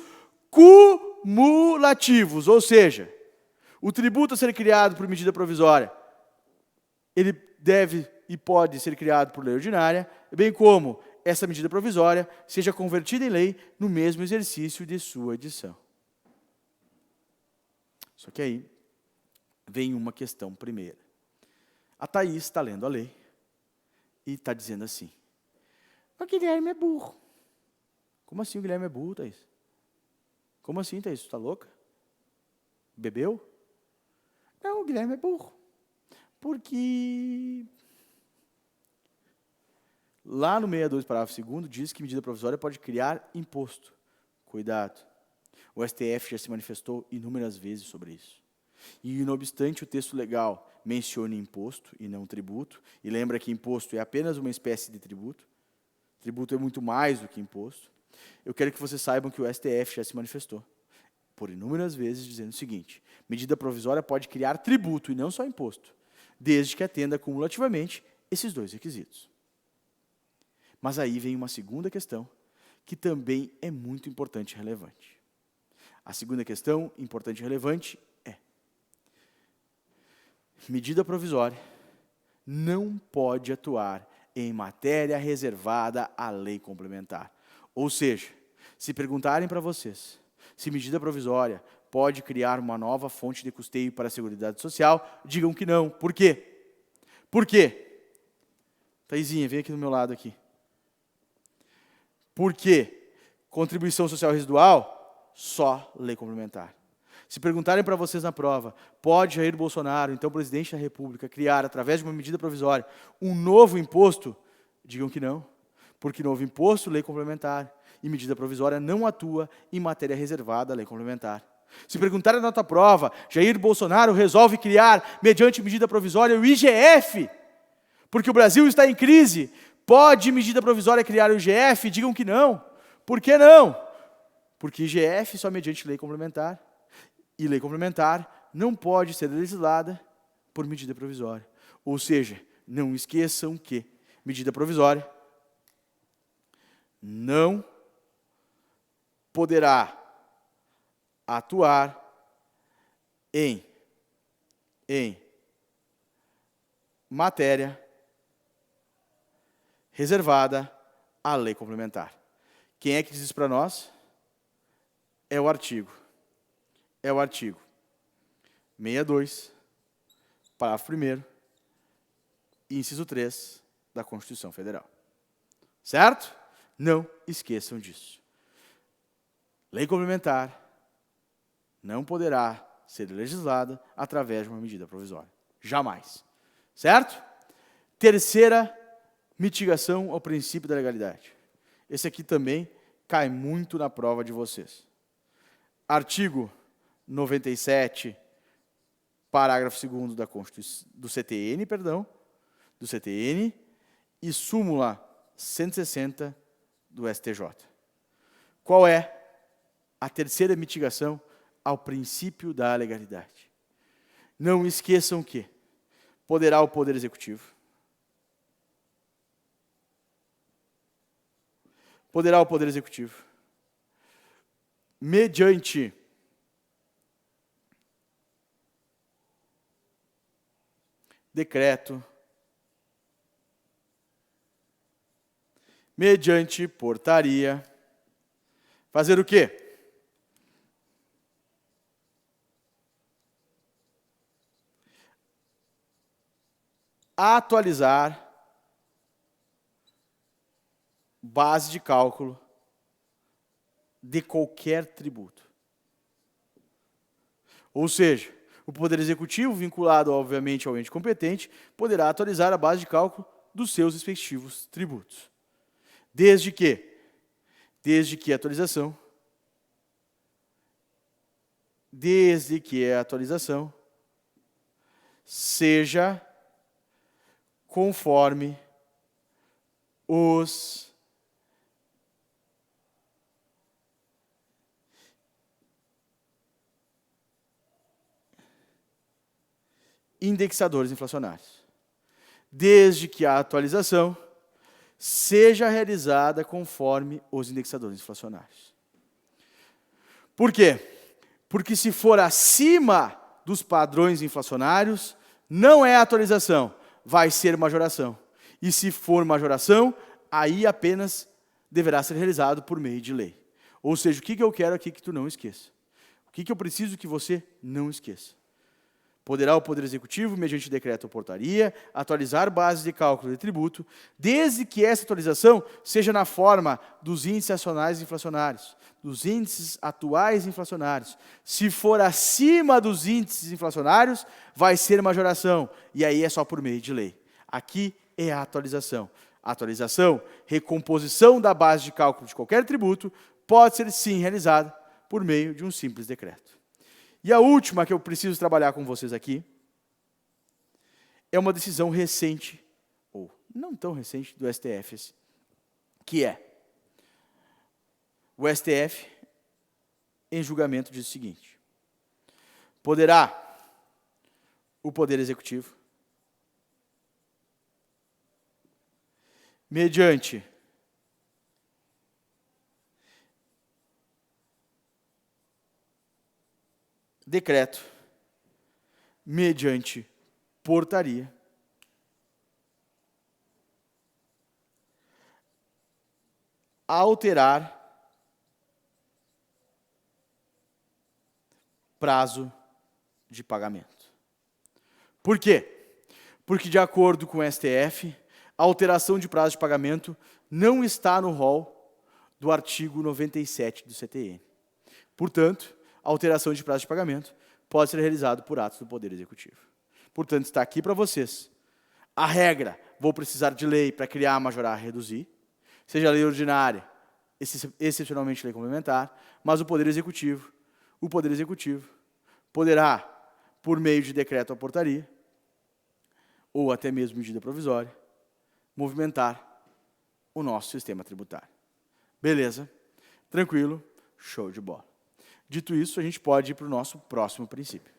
S1: cumulativos, ou seja, o tributo a ser criado por medida provisória, ele deve e pode ser criado por lei ordinária, bem como essa medida provisória seja convertida em lei no mesmo exercício de sua edição. Só que aí vem uma questão primeira. A Thaís está lendo a lei e está dizendo assim: o Guilherme é burro. Como assim o Guilherme é burro, Thaís? Como assim, Thaís? Tu está louca? Bebeu? Não, o Guilherme é burro. Porque Lá no 62, parágrafo 2º, diz que medida provisória pode criar imposto. Cuidado. O STF já se manifestou inúmeras vezes sobre isso. E, não obstante o texto legal mencione imposto e não tributo, e lembra que imposto é apenas uma espécie de tributo, tributo é muito mais do que imposto, eu quero que vocês saibam que o STF já se manifestou por inúmeras vezes dizendo o seguinte: medida provisória pode criar tributo e não só imposto, desde que atenda cumulativamente esses dois requisitos. Mas aí vem uma segunda questão, que também é muito importante e relevante. A segunda questão, importante e relevante, é: medida provisória não pode atuar em matéria reservada à lei complementar. Ou seja, se perguntarem para vocês se medida provisória pode criar uma nova fonte de custeio para a Seguridade Social, digam que não. Por quê? Por quê? Thaisinha, vem aqui do meu lado aqui. Por quê? Contribuição social residual, só lei complementar. Se perguntarem para vocês na prova, pode Jair Bolsonaro, então presidente da República, criar, através de uma medida provisória, um novo imposto? Digam que não, porque novo imposto, lei complementar, e medida provisória não atua em matéria reservada à lei complementar. Se perguntarem na nota prova, Jair Bolsonaro resolve criar, mediante medida provisória, o IGF, porque o Brasil está em crise, pode medida provisória criar o IGF? Digam que não. Por que não? Porque IGF só mediante lei complementar. E lei complementar não pode ser legislada por medida provisória. Ou seja, não esqueçam que medida provisória não poderá atuar em matéria reservada à lei complementar. Quem é que diz isso para nós? É o artigo 62, parágrafo 1º, inciso 3 da Constituição Federal. Certo? Não esqueçam disso. Lei complementar não poderá ser legislada através de uma medida provisória. Jamais. Certo? Terceira mitigação ao princípio da legalidade. Esse aqui também cai muito na prova de vocês. Artigo 97, parágrafo 2º da Constituição, do CTN, e súmula 160 do STJ. Qual é a terceira mitigação ao princípio da legalidade? Não esqueçam que poderá o Poder Executivo, mediante decreto, mediante portaria, fazer o quê? Atualizar base de cálculo de qualquer tributo. Ou seja, o Poder Executivo, vinculado, obviamente, ao ente competente, poderá atualizar a base de cálculo dos seus respectivos tributos. Desde que a atualização seja conforme os indexadores inflacionários. Desde que a atualização seja realizada conforme os indexadores inflacionários. Por quê? Porque se for acima dos padrões inflacionários, não é atualização, vai ser majoração. E se for majoração, aí apenas deverá ser realizado por meio de lei. Ou seja, o que eu quero aqui que tu não esqueça? O que eu preciso que você não esqueça? Poderá o Poder Executivo, mediante decreto ou portaria, atualizar bases de cálculo de tributo, desde que essa atualização seja na forma dos índices nacionais inflacionários, dos índices atuais inflacionários. Se for acima dos índices inflacionários, vai ser majoração, e aí é só por meio de lei. Aqui é a atualização. atualização, recomposição da base de cálculo de qualquer tributo pode ser, sim, realizada por meio de um simples decreto. E a última que eu preciso trabalhar com vocês aqui é uma decisão recente, ou não tão recente, do STF, que é: o STF, em julgamento, diz o seguinte: poderá o Poder Executivo, mediante decreto, mediante portaria, alterar prazo de pagamento. Por quê? Porque, de acordo com o STF, a alteração de prazo de pagamento não está no rol do artigo 97 do CTN. Portanto, a alteração de prazo de pagamento pode ser realizada por atos do Poder Executivo. Portanto, está aqui para vocês a regra: vou precisar de lei para criar, majorar, reduzir, seja lei ordinária, excepcionalmente lei complementar, mas o Poder Executivo poderá, por meio de decreto ou portaria, ou até mesmo medida provisória, movimentar o nosso sistema tributário. Beleza? Tranquilo? Show de bola. Dito isso, a gente pode ir para o nosso próximo princípio.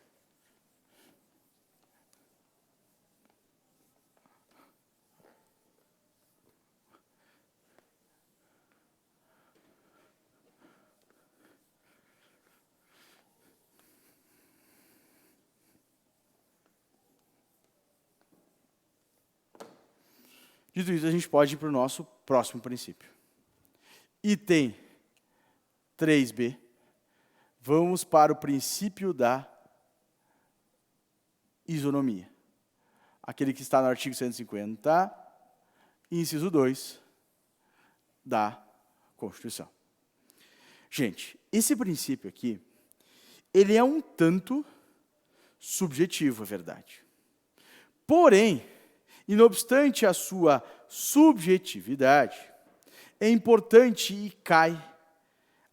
S1: Dito isso, a gente pode ir para o nosso próximo princípio. Item 3b. Vamos para o princípio da isonomia. Aquele que está no artigo 150, inciso 2 da Constituição. Gente, esse princípio aqui, ele é um tanto subjetivo, é verdade. Porém, e não obstante a sua subjetividade, é importante e cai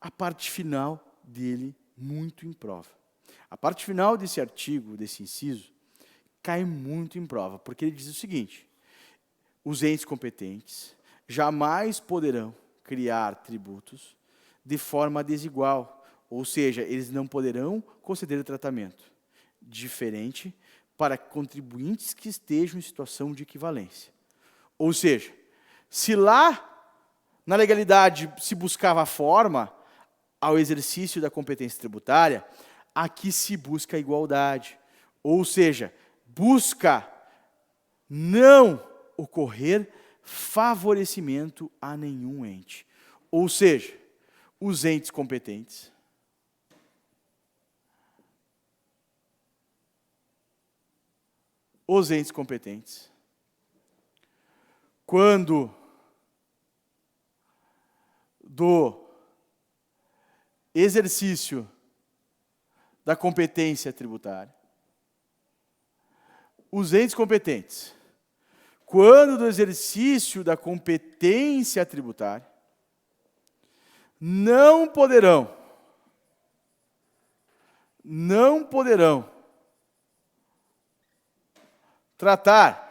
S1: a parte final dele muito em prova. A parte final desse artigo, desse inciso, cai muito em prova, porque ele diz o seguinte: os entes competentes jamais poderão criar tributos de forma desigual, ou seja, eles não poderão conceder tratamento diferente para contribuintes que estejam em situação de equivalência. Ou seja, se lá na legalidade se buscava forma ao exercício da competência tributária, aqui se busca a igualdade. Ou seja, busca não ocorrer favorecimento a nenhum ente. Ou seja, os entes competentes quando do exercício da competência tributária, os entes competentes, quando do exercício da competência tributária, não poderão tratar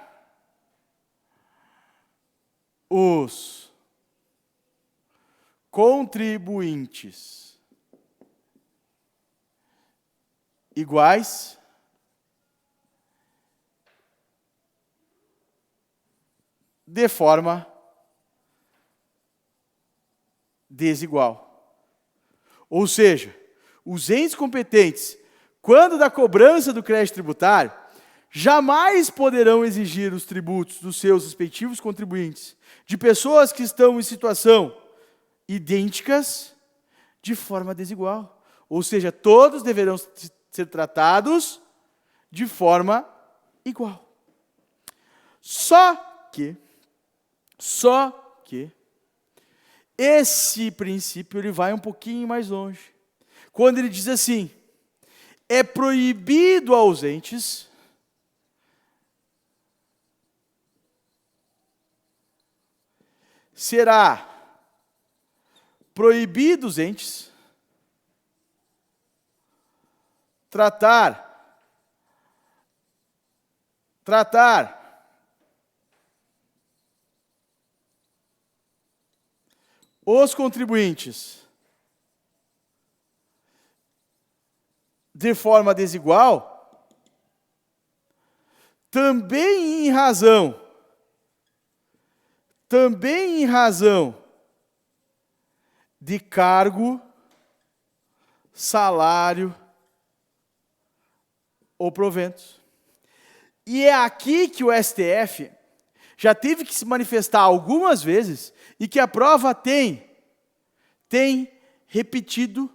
S1: os contribuintes iguais de forma desigual. Ou seja, os entes competentes, quando da cobrança do crédito tributário, jamais poderão exigir os tributos dos seus respectivos contribuintes de pessoas que estão em situação idênticas de forma desigual. Ou seja, todos deverão ser tratados de forma igual. Só que esse princípio ele vai um pouquinho mais longe. Quando ele diz assim: é proibido aos entes será proibido os entes tratar os contribuintes de forma desigual, também em razão de cargo, salário ou proventos. E é aqui que o STF já teve que se manifestar algumas vezes e que a prova tem repetido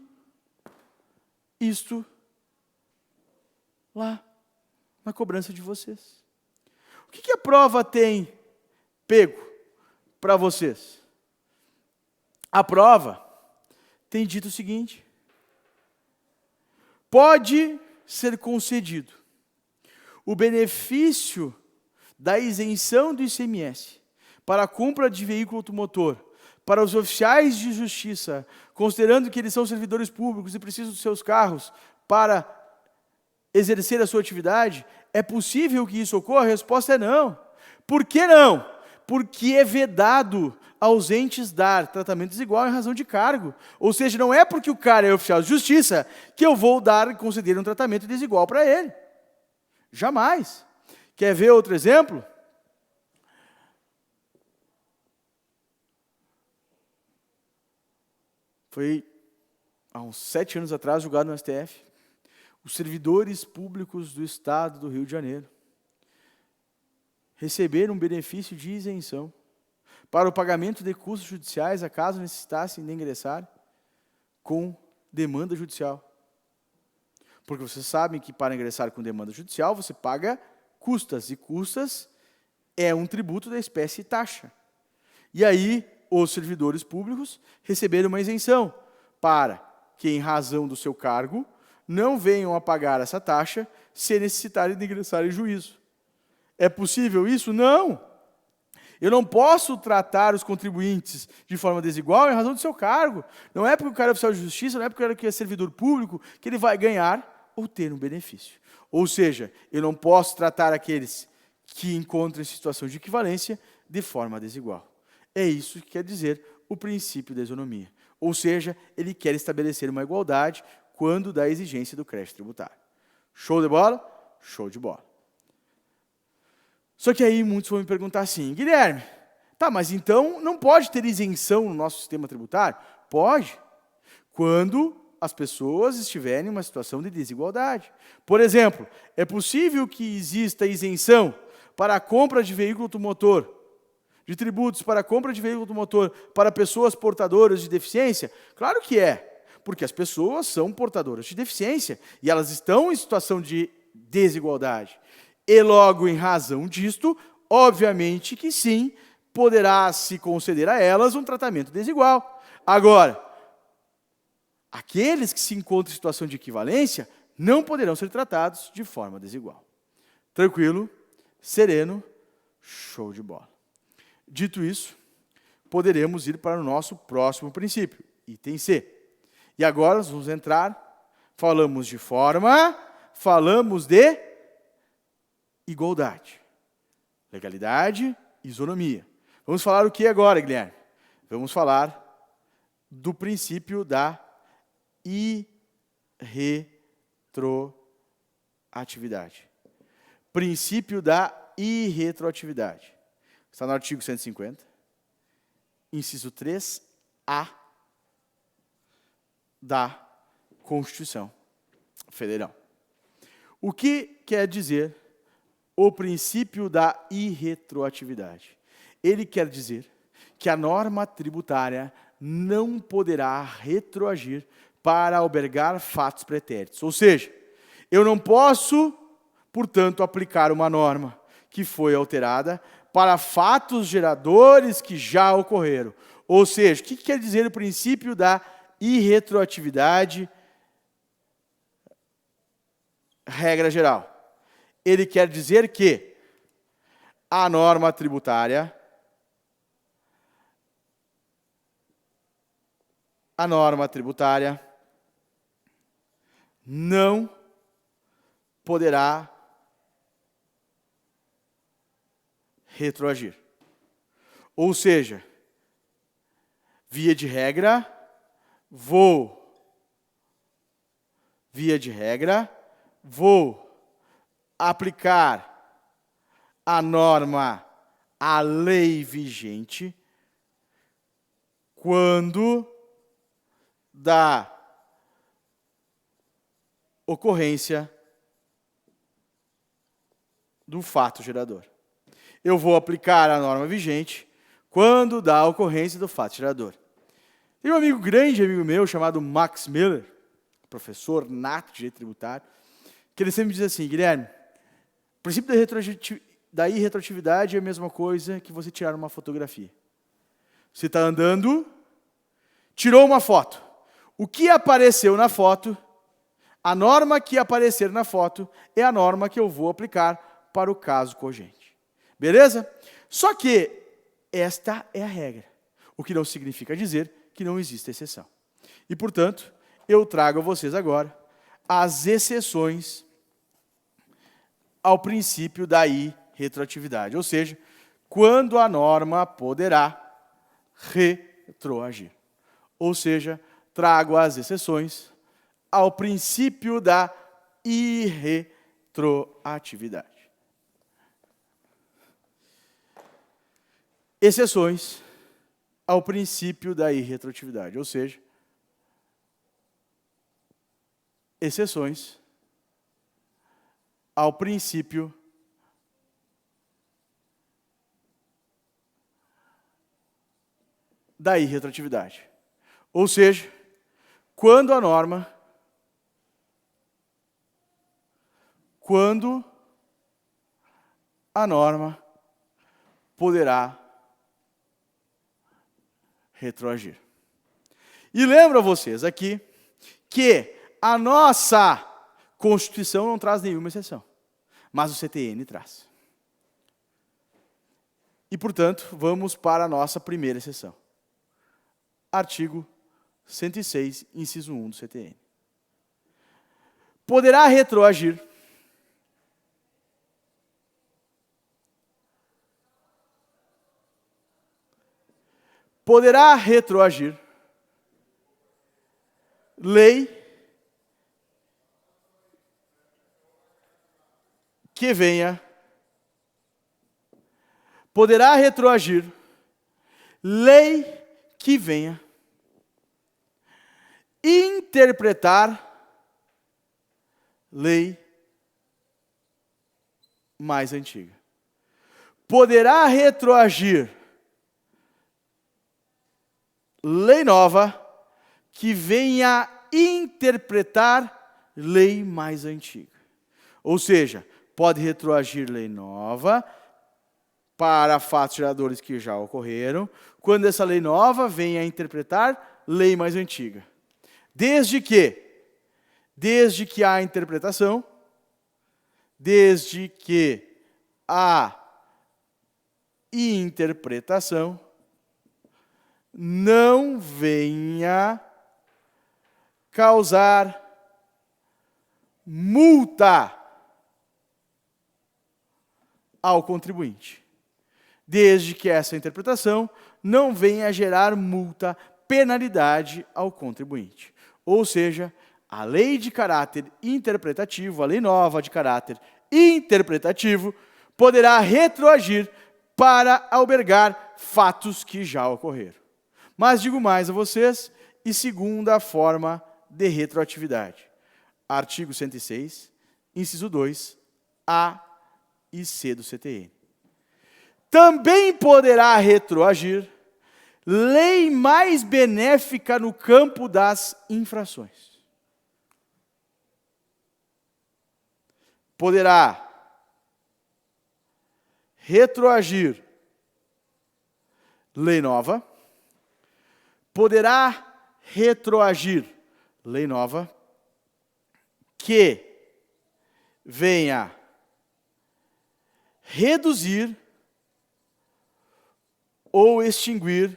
S1: isto lá na cobrança de vocês. O que a prova tem pego para vocês? A prova tem dito o seguinte: pode ser concedido o benefício da isenção do ICMS para a compra de veículo automotor para os oficiais de justiça, considerando que eles são servidores públicos e precisam dos seus carros para exercer a sua atividade. É possível que isso ocorra? A resposta é não. Por que não? Porque é vedado aos entes dar tratamento desigual em razão de cargo. Ou seja, não é porque o cara é oficial de justiça que eu vou dar e conceder um tratamento desigual para ele. Jamais. Quer ver outro exemplo? Foi há uns 7 anos atrás, julgado no STF. Os servidores públicos do Estado do Rio de Janeiro receberam um benefício de isenção para o pagamento de custos judiciais, acaso necessitassem de ingressar com demanda judicial. Porque vocês sabem que para ingressar com demanda judicial, você paga custas, e custas é um tributo da espécie taxa. E aí, os servidores públicos receberam uma isenção para que, em razão do seu cargo, não venham a pagar essa taxa se necessitarem de ingressar em juízo. É possível isso? Não! Eu não posso tratar os contribuintes de forma desigual em razão do seu cargo. Não é porque o cara é oficial de justiça, não é porque o cara é servidor público que ele vai ganhar ou ter um benefício. Ou seja, eu não posso tratar aqueles que encontram em situação de equivalência de forma desigual. É isso que quer dizer o princípio da isonomia. Ou seja, ele quer estabelecer uma igualdade quando dá exigência do crédito tributário. Show de bola? Show de bola. Só que aí muitos vão me perguntar assim: Guilherme, tá, mas então não pode ter isenção no nosso sistema tributário? Pode, quando as pessoas estiverem em uma situação de desigualdade. Por exemplo, é possível que exista isenção para a compra de veículo automotor, de tributos para a compra de veículo automotor para pessoas portadoras de deficiência? Claro que é, porque as pessoas são portadoras de deficiência e elas estão em situação de desigualdade. E logo, em razão disto, obviamente que sim, poderá se conceder a elas um tratamento desigual. Agora, aqueles que se encontram em situação de equivalência não poderão ser tratados de forma desigual. Tranquilo, sereno, show de bola. Dito isso, poderemos ir para o nosso próximo princípio, item C. E agora nós vamos entrar, falamos de forma, falamos de igualdade, legalidade, isonomia. Vamos falar o que agora, Guilherme? Vamos falar do princípio da irretroatividade. Princípio da irretroatividade. Está no artigo 150, inciso 3A da Constituição Federal. O que quer dizer o princípio da irretroatividade? Ele quer dizer que a norma tributária não poderá retroagir para albergar fatos pretéritos. Ou seja, eu não posso, portanto, aplicar uma norma que foi alterada para fatos geradores que já ocorreram. Ou seja, o que quer dizer o princípio da irretroatividade? Regra geral. Ele quer dizer que a norma tributária a norma tributária não poderá retroagir. Ou seja, via de regra, vou aplicar a norma, a lei vigente, quando da ocorrência do fato gerador. Eu vou aplicar a norma vigente quando da ocorrência do fato gerador. Tem um grande amigo meu, chamado Max Miller, professor nato de direito tributário, que ele sempre diz assim: Guilherme, o princípio da irretroatividade é a mesma coisa que você tirar uma fotografia. Você está andando, tirou uma foto. O que apareceu na foto, a norma que aparecer na foto, é a norma que eu vou aplicar para o caso cogente. Beleza? Só que esta é a regra, o que não significa dizer que não existe exceção. E, portanto, eu trago a vocês agora as exceções ao princípio da irretroatividade, ou seja, quando a norma poderá retroagir. Ou seja, trago as exceções ao princípio da irretroatividade. Exceções ao princípio da irretroatividade, ou seja, exceções ao princípio da irretroatividade. Ou seja, quando a norma poderá retroagir. E lembro a vocês aqui que a nossa Constituição não traz nenhuma exceção, mas o CTN traz. E, portanto, vamos para a nossa primeira exceção. Artigo 106, inciso 1 do CTN. Poderá retroagir lei que venha, poderá retroagir lei que venha interpretar lei mais antiga. Poderá retroagir lei nova que venha interpretar lei mais antiga. Ou seja, pode retroagir lei nova para fatos geradores que já ocorreram, quando essa lei nova venha a interpretar lei mais antiga. Desde que a interpretação, desde que a interpretação não venha causar multa ao contribuinte. Desde que essa interpretação não venha a gerar multa, penalidade ao contribuinte. Ou seja, a lei de caráter interpretativo, a lei nova de caráter interpretativo, poderá retroagir para albergar fatos que já ocorreram. Mas digo mais a vocês, e segunda forma de retroatividade. Artigo 106, inciso 2, A e C do CTN. Também poderá retroagir lei mais benéfica no campo das infrações. Poderá retroagir lei nova, poderá retroagir lei nova que venha reduzir ou extinguir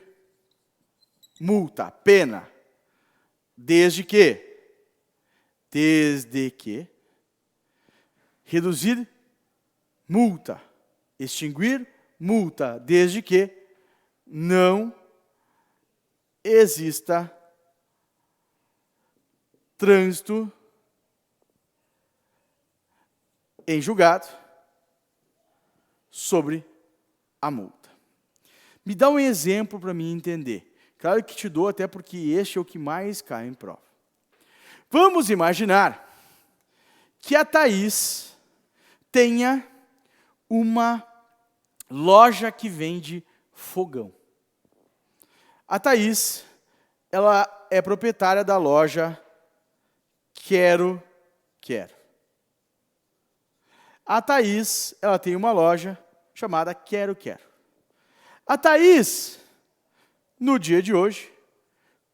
S1: multa, pena, Desde que reduzir multa, extinguir multa, desde que não exista trânsito em julgado sobre a multa. Me dá um exemplo para mim entender. Claro que te dou, até porque este é o que mais cai em prova. Vamos imaginar que a Thaís tenha uma loja que vende fogão. A Thaís, ela é proprietária da loja Quero. A Thaís, ela tem uma loja chamada Quero. A Thaís, no dia de hoje,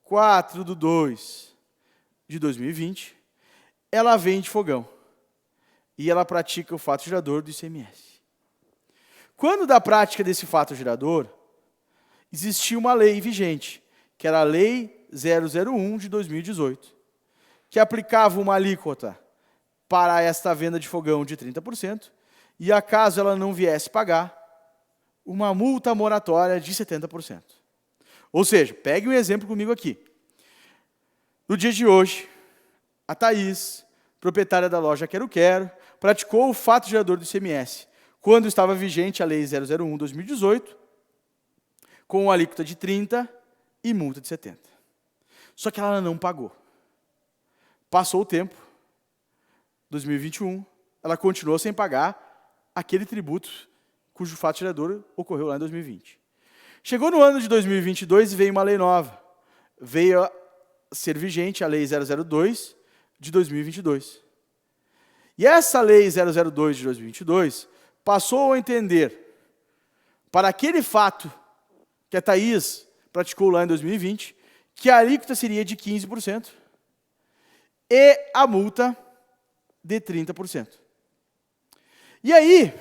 S1: 4/2/2020, ela vende fogão. E ela pratica o fato gerador do ICMS. Quando da prática desse fato gerador, existia uma lei vigente, que era a Lei 001 de 2018, que aplicava uma alíquota para esta venda de fogão de 30%, e acaso ela não viesse pagar, uma multa moratória de 70%. Ou seja, pegue um exemplo comigo aqui. No dia de hoje, a Thaís, proprietária da loja Quero, praticou o fato gerador do ICMS, quando estava vigente a Lei 001/2018, com alíquota de 30% e multa de 70%. Só que ela não pagou. Passou o tempo, 2021, ela continuou sem pagar aquele tributo cujo fato gerador ocorreu lá em 2020. Chegou no ano de 2022 e veio uma lei nova. Veio a ser vigente a Lei 002 de 2022. E essa Lei 002 de 2022 passou a entender, para aquele fato que a Thaís praticou lá em 2020, que a alíquota seria de 15% e a multa de 30%. E aí,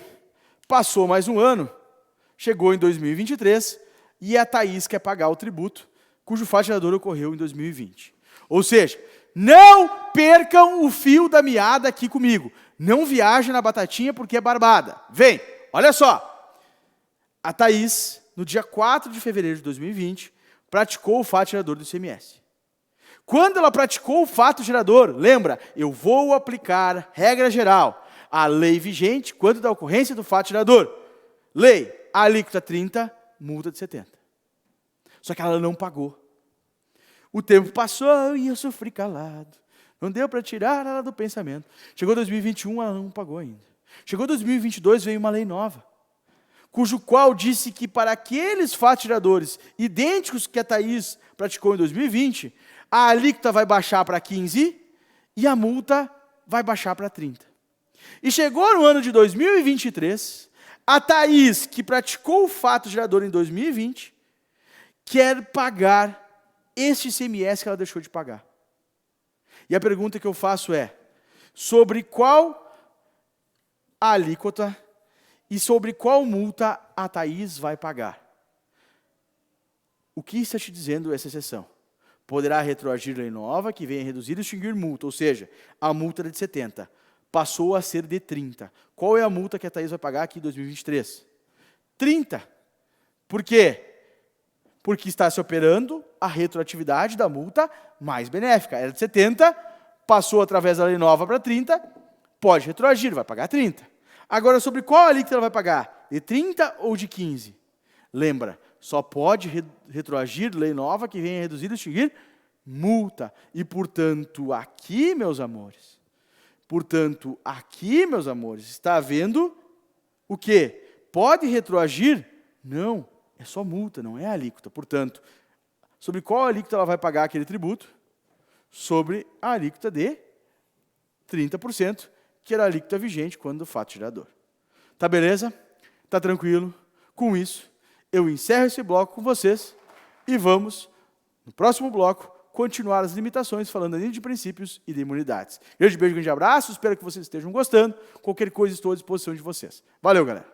S1: passou mais um ano, chegou em 2023, e a Thaís quer pagar o tributo, cujo fato gerador ocorreu em 2020. Ou seja, não percam o fio da meada aqui comigo. Não viajem na batatinha porque é barbada. Vem, olha só. A Thaís, no dia 4 de fevereiro de 2020, praticou o fato gerador do ICMS. Quando ela praticou o fato gerador, lembra, eu vou aplicar regra geral, a lei vigente, quanto da ocorrência do fato gerador. Lei, alíquota 30%, multa de 70%. Só que ela não pagou. O tempo passou e eu sofri calado. Não deu para tirar ela do pensamento. Chegou 2021, ela não pagou ainda. Chegou 2022, veio uma lei nova, cujo qual disse que para aqueles fatos geradores idênticos que a Thaís praticou em 2020, a alíquota vai baixar para 15% e a multa vai baixar para 30%. E chegou no ano de 2023, a Thaís, que praticou o fato gerador em 2020, quer pagar este ICMS que ela deixou de pagar. E a pergunta que eu faço é, sobre qual alíquota e sobre qual multa a Thaís vai pagar? O que está te dizendo essa exceção? Poderá retroagir lei nova que venha reduzir e extinguir multa, ou seja, a multa era de 70%, passou a ser de 30%. Qual é a multa que a Thaís vai pagar aqui em 2023? 30%. Por quê? Porque está se operando a retroatividade da multa mais benéfica. Era de 70%, passou através da lei nova para 30%, pode retroagir, vai pagar 30%. Agora, sobre qual alíquota ela vai pagar? De 30% ou de 15%? Lembra, só pode retroagir lei nova que venha reduzir e extinguir multa. E, portanto, aqui, meus amores, está havendo o quê? Pode retroagir? Não, é só multa, não é alíquota. Portanto, sobre qual alíquota ela vai pagar aquele tributo? Sobre a alíquota de 30%, que era a alíquota vigente quando do fato gerador. Tá beleza? Tá tranquilo? Com isso, eu encerro esse bloco com vocês e vamos, no próximo bloco, continuar as limitações, falando ainda de princípios e de imunidades. Grande beijo, grande abraço, espero que vocês estejam gostando. Qualquer coisa, estou à disposição de vocês. Valeu, galera!